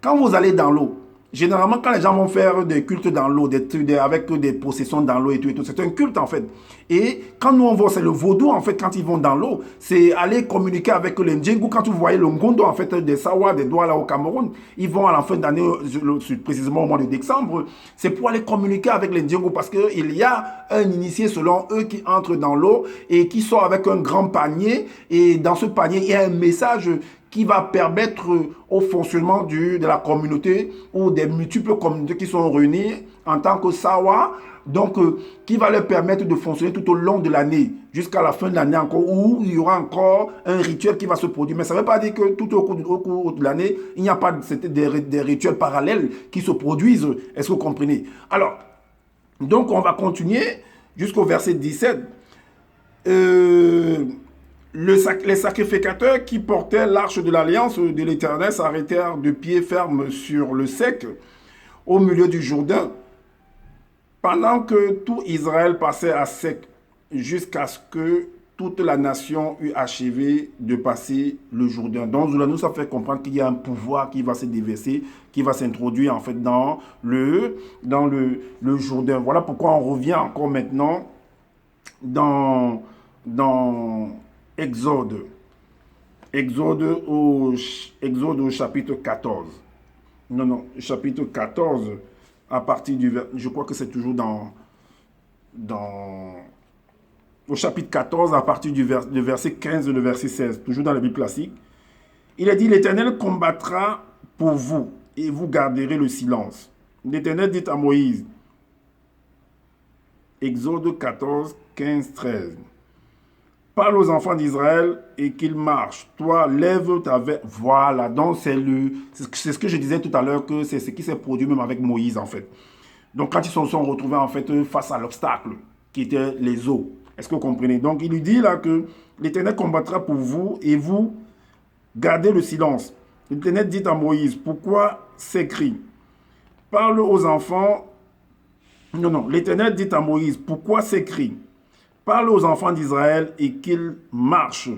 quand vous allez dans l'eau, généralement, quand les gens vont faire des cultes dans l'eau, avec des possessions dans l'eau et tout, c'est un culte en fait. Et quand nous on voit, c'est le vaudou en fait, quand ils vont dans l'eau, c'est aller communiquer avec les Ndjengu. Quand vous voyez le Ngondo en fait, des Sawa, des Douala au Cameroun, ils vont à la fin d'année, précisément au mois de décembre, c'est pour aller communiquer avec les Ndjengu parce qu'il y a un initié selon eux qui entre dans l'eau et qui sort avec un grand panier. Et dans ce panier, il y a un message qui va permettre au fonctionnement de la communauté ou des multiples communautés qui sont réunies en tant que Sawa, donc qui va leur permettre de fonctionner tout au long de l'année, jusqu'à la fin de l'année encore, où il y aura encore un rituel qui va se produire. Mais ça ne veut pas dire que tout au cours de l'année, il n'y a pas des rituels parallèles qui se produisent. Est-ce que vous comprenez? Alors, donc on va continuer jusqu'au verset 17. Les sacrificateurs qui portaient l'arche de l'alliance de l'Éternel s'arrêtèrent de pied ferme sur le sec, au milieu du Jourdain, pendant que tout Israël passait à sec, jusqu'à ce que toute la nation eut achevé de passer le Jourdain. Donc, nous, ça fait comprendre qu'il y a un pouvoir qui va se déverser, qui va s'introduire en fait dans le Jourdain. Voilà pourquoi on revient encore maintenant dans Exode au chapitre 14. Non, chapitre 14, à partir du... Je crois que c'est toujours au chapitre 14, à partir du verset 15 et le verset 16, toujours dans la Bible classique. Il est dit, l'Éternel combattra pour vous, et vous garderez le silence. L'Éternel dit à Moïse, Exode 14, 15, 13. Parle aux enfants d'Israël et qu'ils marchent. Toi, lève ta veste. Voilà, donc c'est ce que je disais tout à l'heure, que c'est ce qui s'est produit même avec Moïse en fait. Donc quand ils se sont retrouvés en fait face à l'obstacle qui était les eaux. Est-ce que vous comprenez? Donc il lui dit là que l'Éternel combattra pour vous et vous gardez le silence. L'Éternel dit à Moïse, pourquoi ces cris? parle aux enfants. Non, non, l'Éternel dit à Moïse, pourquoi ces cris? Parle aux enfants d'Israël et qu'ils marchent.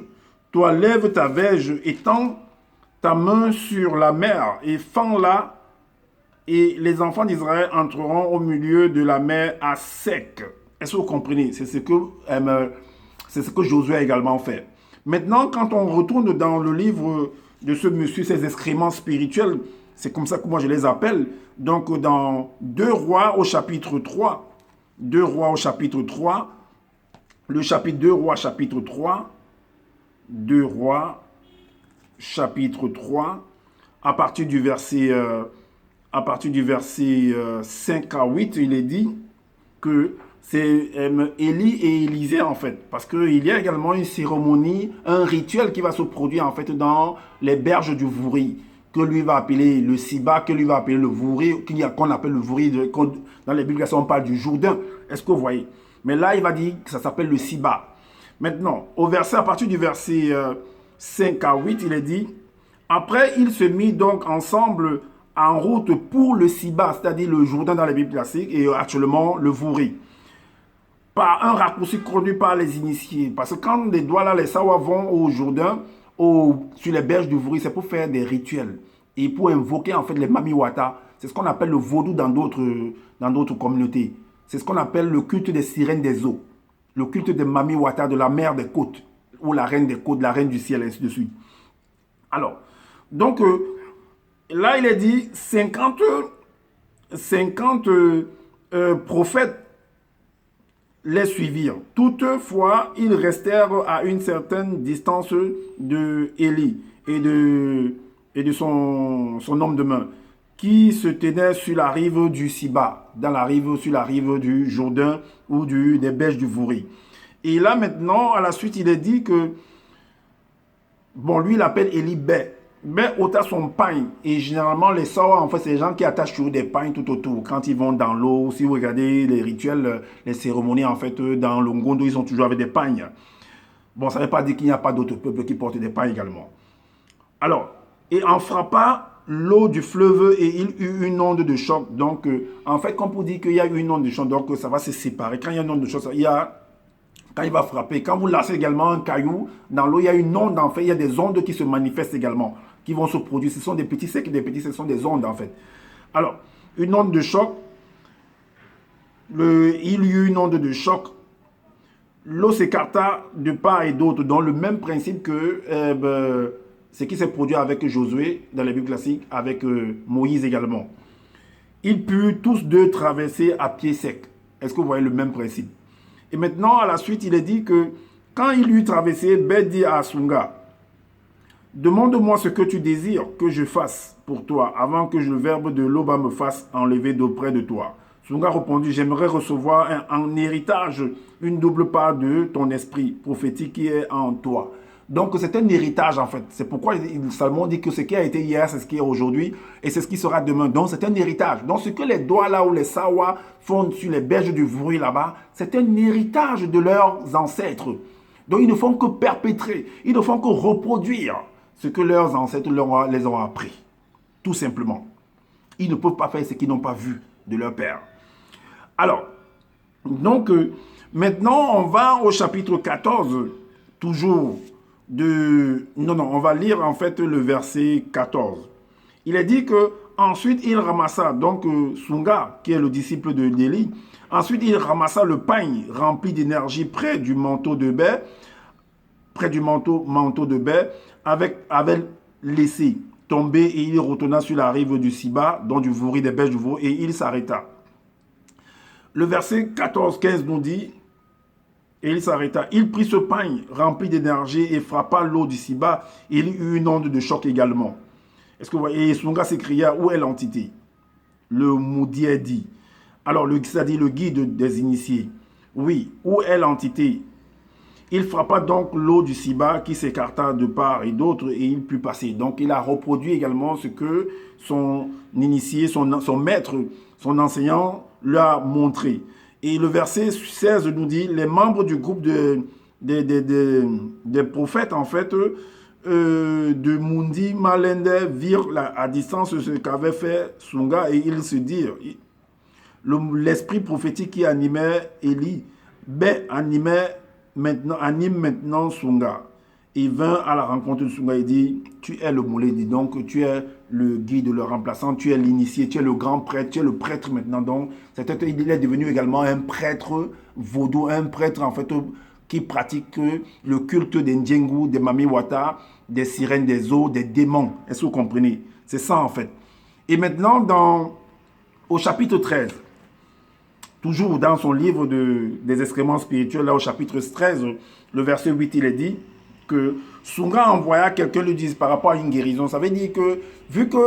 Toi, lève ta verge, étends ta main sur la mer et fends-la, et les enfants d'Israël entreront au milieu de la mer à sec. Est-ce que vous comprenez? C'est ce que Josué a également fait. Maintenant, quand on retourne dans le livre de ce monsieur, ses excréments spirituels, c'est comme ça que moi je les appelle. Donc, dans 2 Rois au chapitre 3, 2 Rois au chapitre 3, le chapitre 2 Rois chapitre 3, 2 Rois chapitre 3, à partir du verset 5 à 8, il est dit que c'est Élie et Élisée en fait. Parce qu'il y a également une cérémonie, un rituel qui va se produire en fait dans les berges du Vouri, que lui va appeler le Siba, que lui va appeler le Vouri, qu'on appelle le Vouri, dans les Bibles on parle du Jourdain. Est-ce que vous voyez? Mais là il va dire que ça s'appelle le Siba. Maintenant, à partir du verset 5 à 8, il est dit, après il se mit donc ensemble en route pour le Siba, c'est-à-dire le Jourdain dans les Bibles classiques, et actuellement le Vouri. Par un raccourci connu par les initiés. Parce que quand les doigts là, les Sawa vont au Jourdain, sur les berges du Vouri, c'est pour faire des rituels et pour invoquer en fait les Mamiwata. C'est ce qu'on appelle le vaudou dans d'autres communautés. C'est ce qu'on appelle le culte des sirènes des eaux, le culte des Mamiwata, de la mère des côtes, ou la reine des côtes, la reine du ciel, ainsi de suite. Alors, donc là il est dit 50 prophètes les suivirent. Toutefois, ils restèrent à une certaine distance de Élie et de son homme de main, qui se tenait sur la rive du Siba, sur la rive du Jourdain ou des berges du Vouri. Et là maintenant, à la suite, il est dit que, bon, lui il appelle Élie Bé. Mais ôta son pain. Et généralement, les Sawa, en fait, c'est les gens qui attachent toujours des pains tout autour. Quand ils vont dans l'eau, si vous regardez les rituels, les cérémonies, en fait, dans l'Ongondo, ils sont toujours avec des pains. Bon, ça ne veut pas dire qu'il n'y a pas d'autres peuples qui portent des pains également. Alors, et en frappa l'eau du fleuve et il eut une onde de choc. Donc, en fait, comme pour dire qu'il y a eu une onde de choc, donc ça va se séparer. Quand il y a une onde de choc, quand il va frapper, quand vous lâchez également un caillou dans l'eau, il y a une onde, en fait, il y a des ondes qui se manifestent également, qui vont se produire. Ce sont des petits secs, ce sont des ondes, en fait. Alors, une onde de choc, il y eut une onde de choc, l'eau s'écarta de part et d'autre, dans le même principe que ce qui s'est produit avec Josué, dans les Bibles classiques, avec Moïse également. Ils purent tous deux traverser à pied sec. Est-ce que vous voyez le même principe? Et maintenant, à la suite, il est dit que quand il eut traversé, Bé dit à Sunga, demande-moi ce que tu désires que je fasse pour toi, avant que le verbe de l'Oba me fasse enlever d'auprès de toi. Sunga répondit, j'aimerais recevoir en héritage une double part de ton esprit prophétique qui est en toi. Donc c'est un héritage en fait. C'est pourquoi Salomon dit que ce qui a été hier, c'est ce qui est aujourd'hui et c'est ce qui sera demain. Donc c'est un héritage. Donc ce que les doigts là ou les Sawa font sur les berges du Vouri là-bas, c'est un héritage de leurs ancêtres. Donc ils ne font que perpétrer, ils ne font que reproduire ce que leurs ancêtres les ont appris. Tout simplement. Ils ne peuvent pas faire ce qu'ils n'ont pas vu de leur père. Alors, donc maintenant on va au chapitre 14, toujours. On va lire en fait le verset 14. Il est dit que ensuite il ramassa, donc Sunga, qui est le disciple de Élie, ensuite il ramassa le pain rempli d'énergie près du manteau de Bé, avec laissé tomber et il retourna sur la rive du Siba, donc du Vouri, des berges du Vouri, et il s'arrêta. Le verset 14-15 nous dit, et il s'arrêta. Il prit ce pain rempli d'énergie et frappa l'eau du Siba. Et il eut une onde de choc également. Est-ce que vous voyez? Et Sunga s'écria, où est l'entité? Le Moudier dit. Alors, c'est-à-dire le guide des initiés. Oui, où est l'entité? Il frappa donc l'eau du Siba qui s'écarta de part et d'autre et il put passer. Donc, il a reproduit également ce que son initié, son maître, son enseignant lui a montré. Et le verset 16 nous dit, les membres du groupe des prophètes, en fait, de Mundi Malende virent à distance ce qu'avait fait Sunga et ils se dirent, l'esprit prophétique qui animait Élie, anime maintenant Sunga. Il vint à la rencontre de Sunga et dit, tu es le moulé, dit donc tu es le guide, le remplaçant, tu es l'initié, tu es le grand prêtre, tu es le prêtre maintenant. Donc il est devenu également un prêtre vaudou, un prêtre en fait qui pratique le culte des Ndjengu, des Mamiwata, des sirènes des eaux, des démons. Est-ce que vous comprenez? C'est ça en fait. Et maintenant, au chapitre 13, toujours dans son livre des excréments spirituels, là au chapitre 13, le verset 8, il est dit que Sunga envoya quelqu'un lui dire par rapport à une guérison. Ça veut dire que, vu que,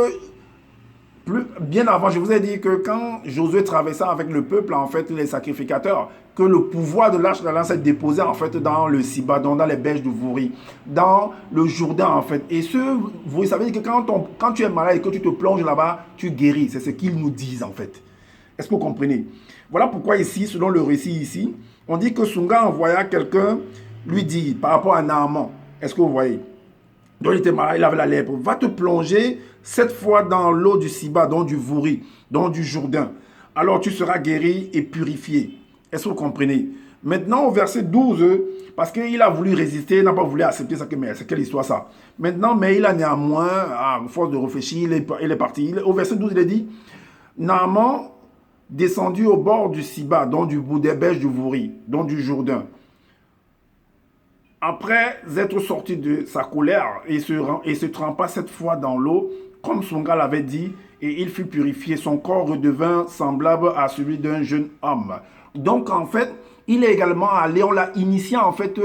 bien avant, je vous ai dit que quand Josué traversait avec le peuple, en fait, les sacrificateurs, que le pouvoir de l'Arche de l'Alliance est déposé, en fait, dans le Sibadon, dans les berges de Vouri, dans le Jourdain, en fait. Et vous savez que quand tu es malade et que tu te plonges là-bas, tu guéris. C'est ce qu'ils nous disent, en fait. Est-ce que vous comprenez? Voilà pourquoi ici, selon le récit ici, on dit que Sunga envoya quelqu'un lui dit, par rapport à Naaman, est-ce que vous voyez? Donc il était malade, il avait la lèpre. Va te plonger 7 fois dans l'eau du Siba, donc du Vouri, donc du Jourdain. Alors tu seras guéri et purifié. Est-ce que vous comprenez? Maintenant au verset 12, parce qu'il a voulu résister, il n'a pas voulu accepter ça, mais c'est quelle histoire ça? Maintenant, mais il a néanmoins, à force de réfléchir, il est parti. Au verset 12, il a dit, Naaman descendu au bord du Siba, donc du bout des berges du Vouri, donc du Jourdain. Après être sorti de sa colère, et se trempa 7 fois dans l'eau, comme Sunga l'avait dit, et il fut purifié. Son corps redevint semblable à celui d'un jeune homme. Donc en fait, il est également allé, on l'a initié en fait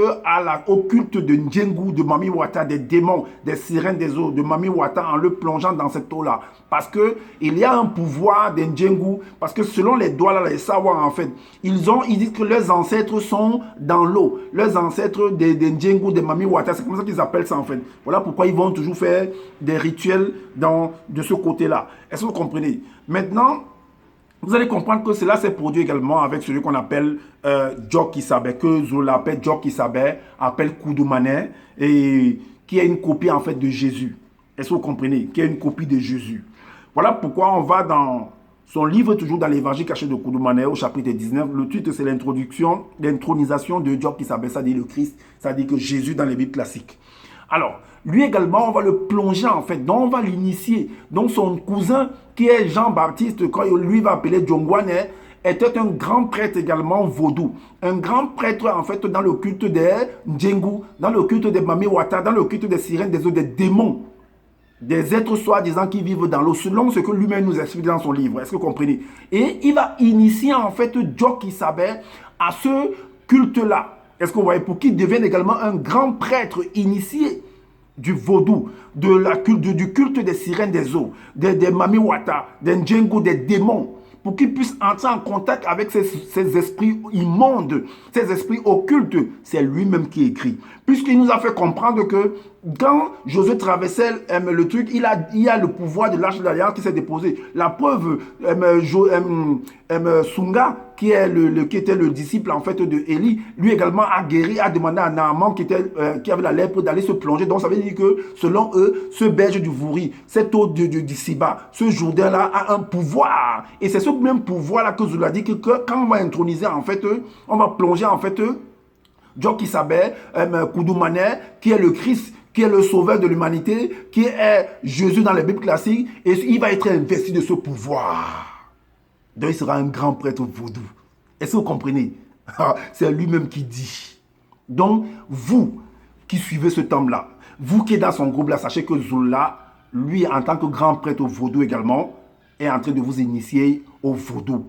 au culte de Ndjengu, de Mamiwata, des démons, des sirènes des eaux, de Mamiwata, en le plongeant dans cette eau-là. Parce qu'il y a un pouvoir des Ndjengu, parce que selon les doigts, là, les savoirs en fait, ils disent que leurs ancêtres sont dans l'eau. Leurs ancêtres des Ndjengu, des Mamiwata, c'est comme ça qu'ils appellent ça en fait. Voilà pourquoi ils vont toujours faire des rituels de ce côté-là. Est-ce que vous comprenez? Maintenant, vous allez comprendre que cela s'est produit également avec celui qu'on appelle Djok-Isabé, que Zola appelle Djok-Isabé, appelle Koudoumane, et qui est une copie en fait de Jésus. Est-ce que vous comprenez? Qui est une copie de Jésus. Voilà pourquoi on va dans son livre, toujours dans l'évangile caché de Koudoumane, au chapitre 19. Le titre, c'est l'intronisation de Djok-Isabé, ça dit le Christ, ça dit que Jésus dans les Bibles classiques. Alors, lui également, on va le plonger en fait, donc on va l'initier. Donc son cousin, qui est Jean-Baptiste, quand lui va appeler Djongwane, était un grand prêtre également vaudou. Un grand prêtre en fait dans le culte des Ndjengu, dans le culte des Mamiwata, dans le culte des sirènes, des eaux, des démons. Des êtres soi-disant qui vivent dans l'eau, selon ce que lui-même nous explique dans son livre. Est-ce que vous comprenez? Et il va initier en fait Djok-Isabé à ce culte-là. Est-ce que vous voyez? Pour qu'il devienne également un grand prêtre initié du vaudou, du culte des sirènes des eaux, des Mamiwata, des Ndjengu, des démons, pour qu'il puisse entrer en contact avec ces esprits immondes, ces esprits occultes. C'est lui-même qui écrit. Puisqu'il nous a fait comprendre que quand Josué traversait le truc, il y a le pouvoir de l'Arche de l'Alliance qui s'est déposé. La preuve, Sunga, qui était le disciple en fait de Élie, lui également a guéri, a demandé à Naaman qui avait la lèpre d'aller se plonger. Donc ça veut dire que selon eux, ce berge du Vouri, cette eau du Siba, ce Jourdain-là a un pouvoir. Et c'est ce même pouvoir-là que Zoula dit que quand on va introniser en fait, on va plonger en fait Djok-Isabé, Koudoumane, qui est le Christ, qui est le sauveur de l'humanité, qui est Jésus dans les Bibles classiques, et il va être investi de ce pouvoir. Donc il sera un grand prêtre vaudou. Est-ce que vous comprenez? C'est lui-même qui dit. Donc, vous qui suivez ce temps-là, vous qui êtes dans son groupe-là, sachez que Zola, lui, en tant que grand prêtre vaudou également, est en train de vous initier au vaudou,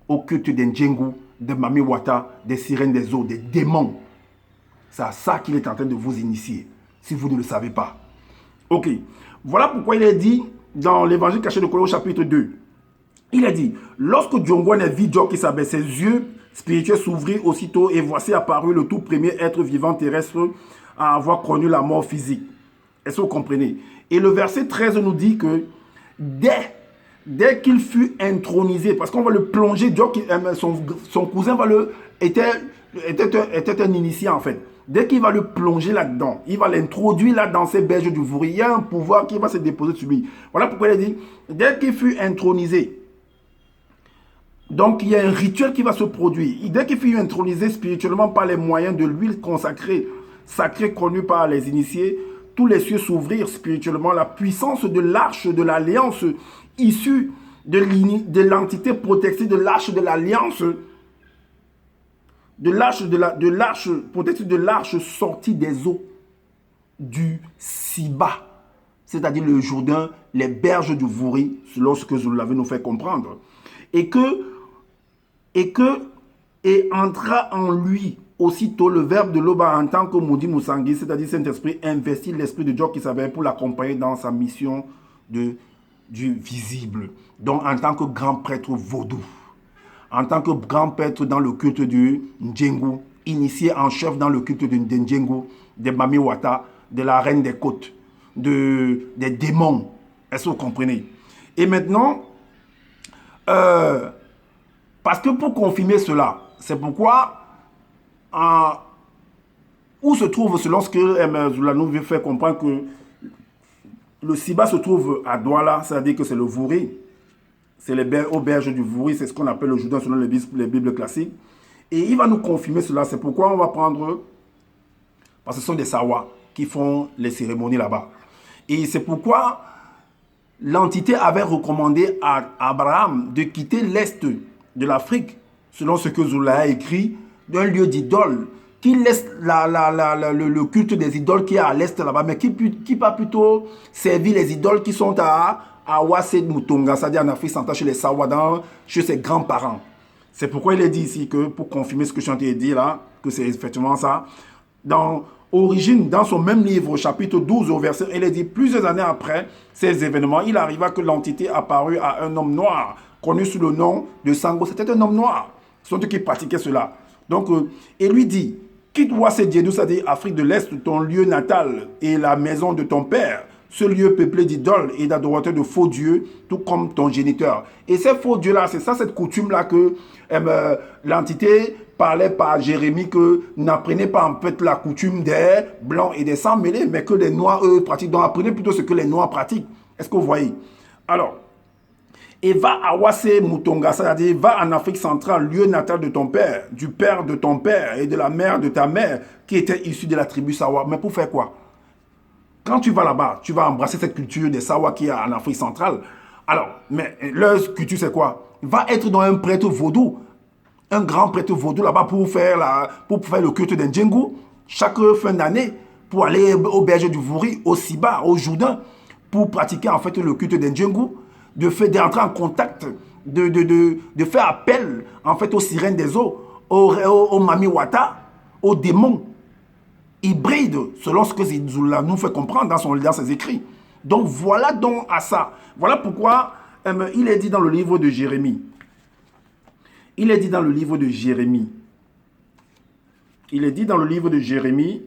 au culte des Ndjengu, des Mamiwata, des sirènes des eaux, des démons. C'est à ça qu'il est en train de vous initier, si vous ne le savez pas. Ok, voilà pourquoi il est dit dans l'évangile caché de Colosse chapitre 2. Il a dit, lorsque Djongwane vit Djok-Isabé, ses yeux spirituels s'ouvrirent aussitôt et voici apparu le tout premier être vivant terrestre à avoir connu la mort physique. Est-ce que vous comprenez? Et le verset 13 nous dit que dès qu'il fut intronisé, parce qu'on va le plonger, son cousin était un initié en fait. dès qu'il va le plonger là-dedans, il va l'introduire là dans ces berges du Vouri, il y a un pouvoir qui va se déposer sur lui. Voilà pourquoi il a dit, dès qu'il fut intronisé, donc il y a un rituel qui va se produire. Dès qu'il fut intronisé spirituellement par les moyens de l'huile consacrée, sacrée connue par les initiés, tous les cieux s'ouvrirent spirituellement. La puissance de l'arche de l'alliance issue de l'entité protectrice de l'arche de l'alliance, de l'arche protectrice de l'arche sortie des eaux du Siba, c'est-à-dire le Jourdain, les berges du Vouri, selon ce que vous l'avez nous fait comprendre, et entra en lui aussitôt le verbe de l'Oba en tant que Moudi Moussangui, c'est-à-dire Saint-Esprit investit l'Esprit de Dieu qui s'avère pour l'accompagner dans sa mission du visible. Donc en tant que grand prêtre vaudou, en tant que grand prêtre dans le culte du Ndjengu, initié en chef dans le culte du Ndjengu, des Mami Wata, de la reine des côtes, des démons. Est-ce que vous comprenez? Et maintenant, parce que pour confirmer cela, c'est pourquoi, où se trouve, selon ce que Zoula nous veut faire comprendre, que le Siba se trouve à Douala, c'est-à-dire que c'est le Vouri, c'est les auberges du Vouri, c'est ce qu'on appelle le Jourdain selon les Bibles classiques. Et il va nous confirmer cela, c'est pourquoi on va prendre, parce que ce sont des Sawa qui font les cérémonies là-bas. Et c'est pourquoi l'entité avait recommandé à Abraham de quitter l'est de l'Afrique, selon ce que Zoula a écrit, d'un lieu d'idole, qui laisse le culte des idoles qui est à l'est là-bas, mais qui va plutôt servir les idoles qui sont à Awase Mutonga, c'est-à-dire en Afrique centrale, chez les Sawadan, chez ses grands-parents. C'est pourquoi il est dit ici que, pour confirmer ce que je suis en train de dire là, que c'est effectivement ça, dans Origine, dans son même livre, chapitre 12 au verset, il est dit, plusieurs années après ces événements, il arriva que l'entité apparut à un homme noir, connu sous le nom de Sango. C'était un homme noir. Ce sont eux qui pratiquaient cela. Donc, et lui dit, quitte Ouassédiédou, c'est-à-dire Afrique de l'Est, ton lieu natal et la maison de ton père, ce lieu peuplé d'idoles et d'adorateurs de faux dieux, tout comme ton géniteur. Et ces faux dieux-là, c'est ça, cette coutume-là que l'entité parlait par Jérémie, que n'apprenez pas en fait la coutume des blancs et des sans mêlés, mais que les noirs, eux, pratiquent. Donc apprenez plutôt ce que les noirs pratiquent. Est-ce que vous voyez? Alors, et va à Wassé Mutonga, c'est-à-dire va en Afrique centrale, lieu natal de ton père, du père de ton père et de la mère de ta mère, qui était issue de la tribu Sawa. Mais pour faire quoi? Quand tu vas là-bas, tu vas embrasser cette culture des Sawa qui est en Afrique centrale. Alors, mais leur culture, c'est quoi? Va être dans un prêtre vaudou, un grand prêtre vaudou là-bas pour faire le culte d'un Ndjengu, chaque fin d'année, pour aller au berger du Vouri, au Siba, au Jourdain, pour pratiquer en fait le culte d'un Ndjengu, d'entrer en contact, de faire appel en fait aux sirènes des eaux, aux Mami Wata, aux démons hybrides, selon ce que Zoula nous fait comprendre dans ses écrits. Donc voilà donc à ça. Voilà pourquoi il est dit dans le livre de Jérémie. Il est dit dans le livre de Jérémie. Il est dit dans le livre de Jérémie,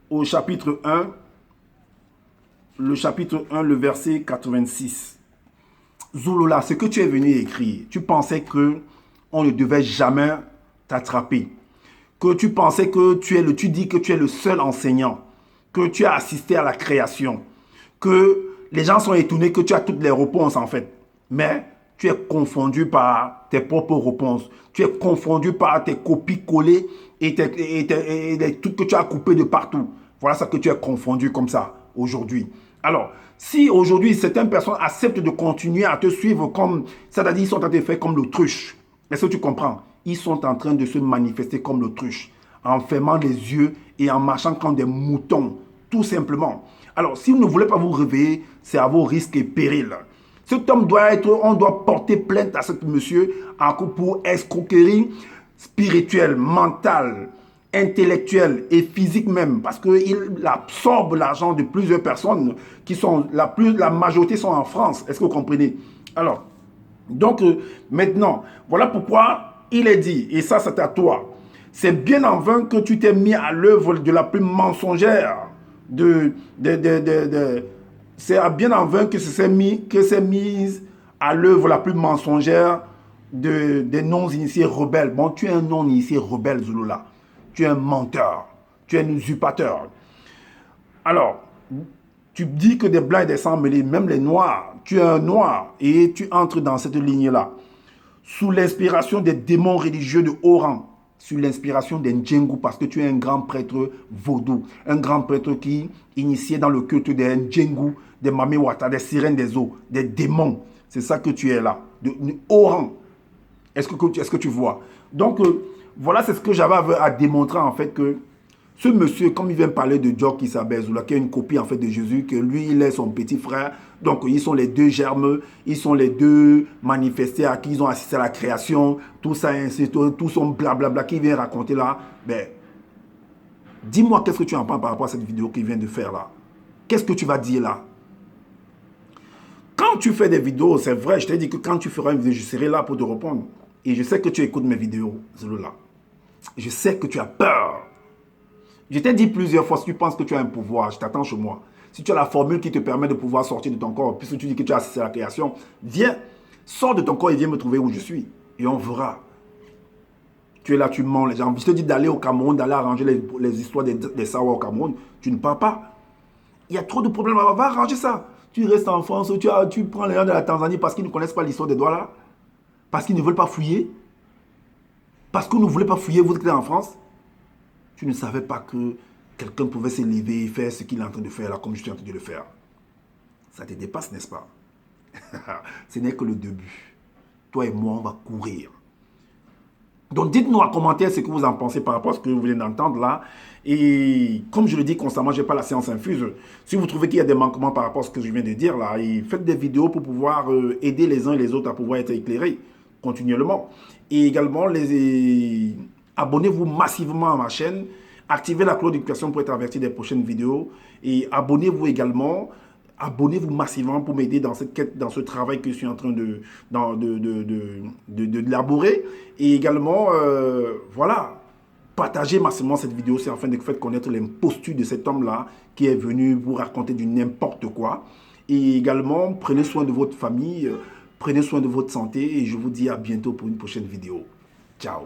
au chapitre 1, le verset 86. Zouloula, ce que tu es venu écrire, tu pensais que on ne devait jamais t'attraper. Que tu pensais que tu dis que tu es le seul enseignant, que tu as assisté à la création, que les gens sont étonnés que tu as toutes les réponses en fait. Mais tu es confondu par tes propres réponses. Tu es confondu par tes copies collées et les trucs que tu as coupés de partout. Voilà ça que tu es confondu comme ça aujourd'hui. Alors, si aujourd'hui certaines personnes acceptent de continuer à te suivre comme, c'est-à-dire ils sont en train de faire comme l'autruche, est-ce que tu comprends? Ils sont en train de se manifester comme l'autruche, en fermant les yeux et en marchant comme des moutons, tout simplement. Alors, si vous ne voulez pas vous réveiller, c'est à vos risques et périls. Cet homme on doit porter plainte à ce monsieur pour escroquerie spirituelle, mentale, intellectuelle et physique même, parce qu'il absorbe l'argent de plusieurs personnes qui sont, la majorité sont en France. Est-ce que vous comprenez? Alors, donc maintenant, voilà pourquoi il est dit, et ça c'est à toi, c'est bien en vain que tu t'es mis à l'œuvre de la plus mensongère, c'est bien en vain que c'est mis à l'œuvre la plus mensongère des non-initiés rebelles. Bon, tu es un non-initié rebelle, Zouloula. Tu es un menteur. Tu es un usurpateur. Alors, tu dis que des blancs et des sangs mêlés, même les noirs, tu es un noir et tu entres dans cette ligne-là. Sous l'inspiration des démons religieux de haut rang, sous l'inspiration des Ndjengu, parce que tu es un grand prêtre vaudou, un grand prêtre qui initié dans le culte des Ndjengu, des Mamiwata, des sirènes des eaux, des démons. C'est ça que tu es là, de haut rang. Est-ce que tu vois? Donc, voilà, c'est ce que j'avais à démontrer en fait que ce monsieur, comme il vient parler de Djok Issa Berzoula, qui est une copie en fait de Jésus, que lui, il est son petit frère. Donc, ils sont les deux germes, ils sont les deux manifestés à qui ils ont assisté à la création, tout ça, ainsi, tout son blablabla qu'il vient raconter là. Ben, dis-moi qu'est-ce que tu en penses par rapport à cette vidéo qu'il vient de faire là. Qu'est-ce que tu vas dire là? Quand tu fais des vidéos, c'est vrai, je t'ai dit que quand tu feras une vidéo, je serai là pour te répondre. Et je sais que tu écoutes mes vidéos, Zouloula. Je sais que tu as peur. Je t'ai dit plusieurs fois, si tu penses que tu as un pouvoir, je t'attends chez moi. Si tu as la formule qui te permet de pouvoir sortir de ton corps, puisque tu dis que tu as assisté à la création, viens, sors de ton corps et viens me trouver où je suis. Et on verra. Tu es là, tu mens les gens. Je te dis d'aller au Cameroun, d'aller arranger les histoires des Sawa au Cameroun. Tu ne pars pas. Il y a trop de problèmes. Va arranger ça. Tu restes en France, tu prends les gens de la Tanzanie parce qu'ils ne connaissent pas l'histoire des Douala. Parce qu'ils ne veulent pas fouiller. Parce que vous ne voulez pas fouiller, vous êtes en France. Tu ne savais pas que quelqu'un pouvait se lever et faire ce qu'il est en train de faire là, comme je suis en train de le faire. Ça te dépasse, n'est-ce pas? Ce n'est que le début. Toi et moi, on va courir. Donc, dites-nous en commentaire ce que vous en pensez par rapport à ce que vous venez d'entendre là. Et comme je le dis constamment, je n'ai pas la science infuse. Si vous trouvez qu'il y a des manquements par rapport à ce que je viens de dire là, et faites des vidéos pour pouvoir aider les uns et les autres à pouvoir être éclairés continuellement. Et également, abonnez-vous massivement à ma chaîne. Activez la cloche de notification pour être averti des prochaines vidéos. Et abonnez-vous également. Abonnez-vous massivement pour m'aider dans cette quête, dans ce travail que je suis en train d'élaborer. Et également, voilà, partagez massivement cette vidéo, c'est afin de faire connaître l'imposture de cet homme-là qui est venu vous raconter du n'importe quoi. Et également, prenez soin de votre famille, prenez soin de votre santé et je vous dis à bientôt pour une prochaine vidéo. Ciao.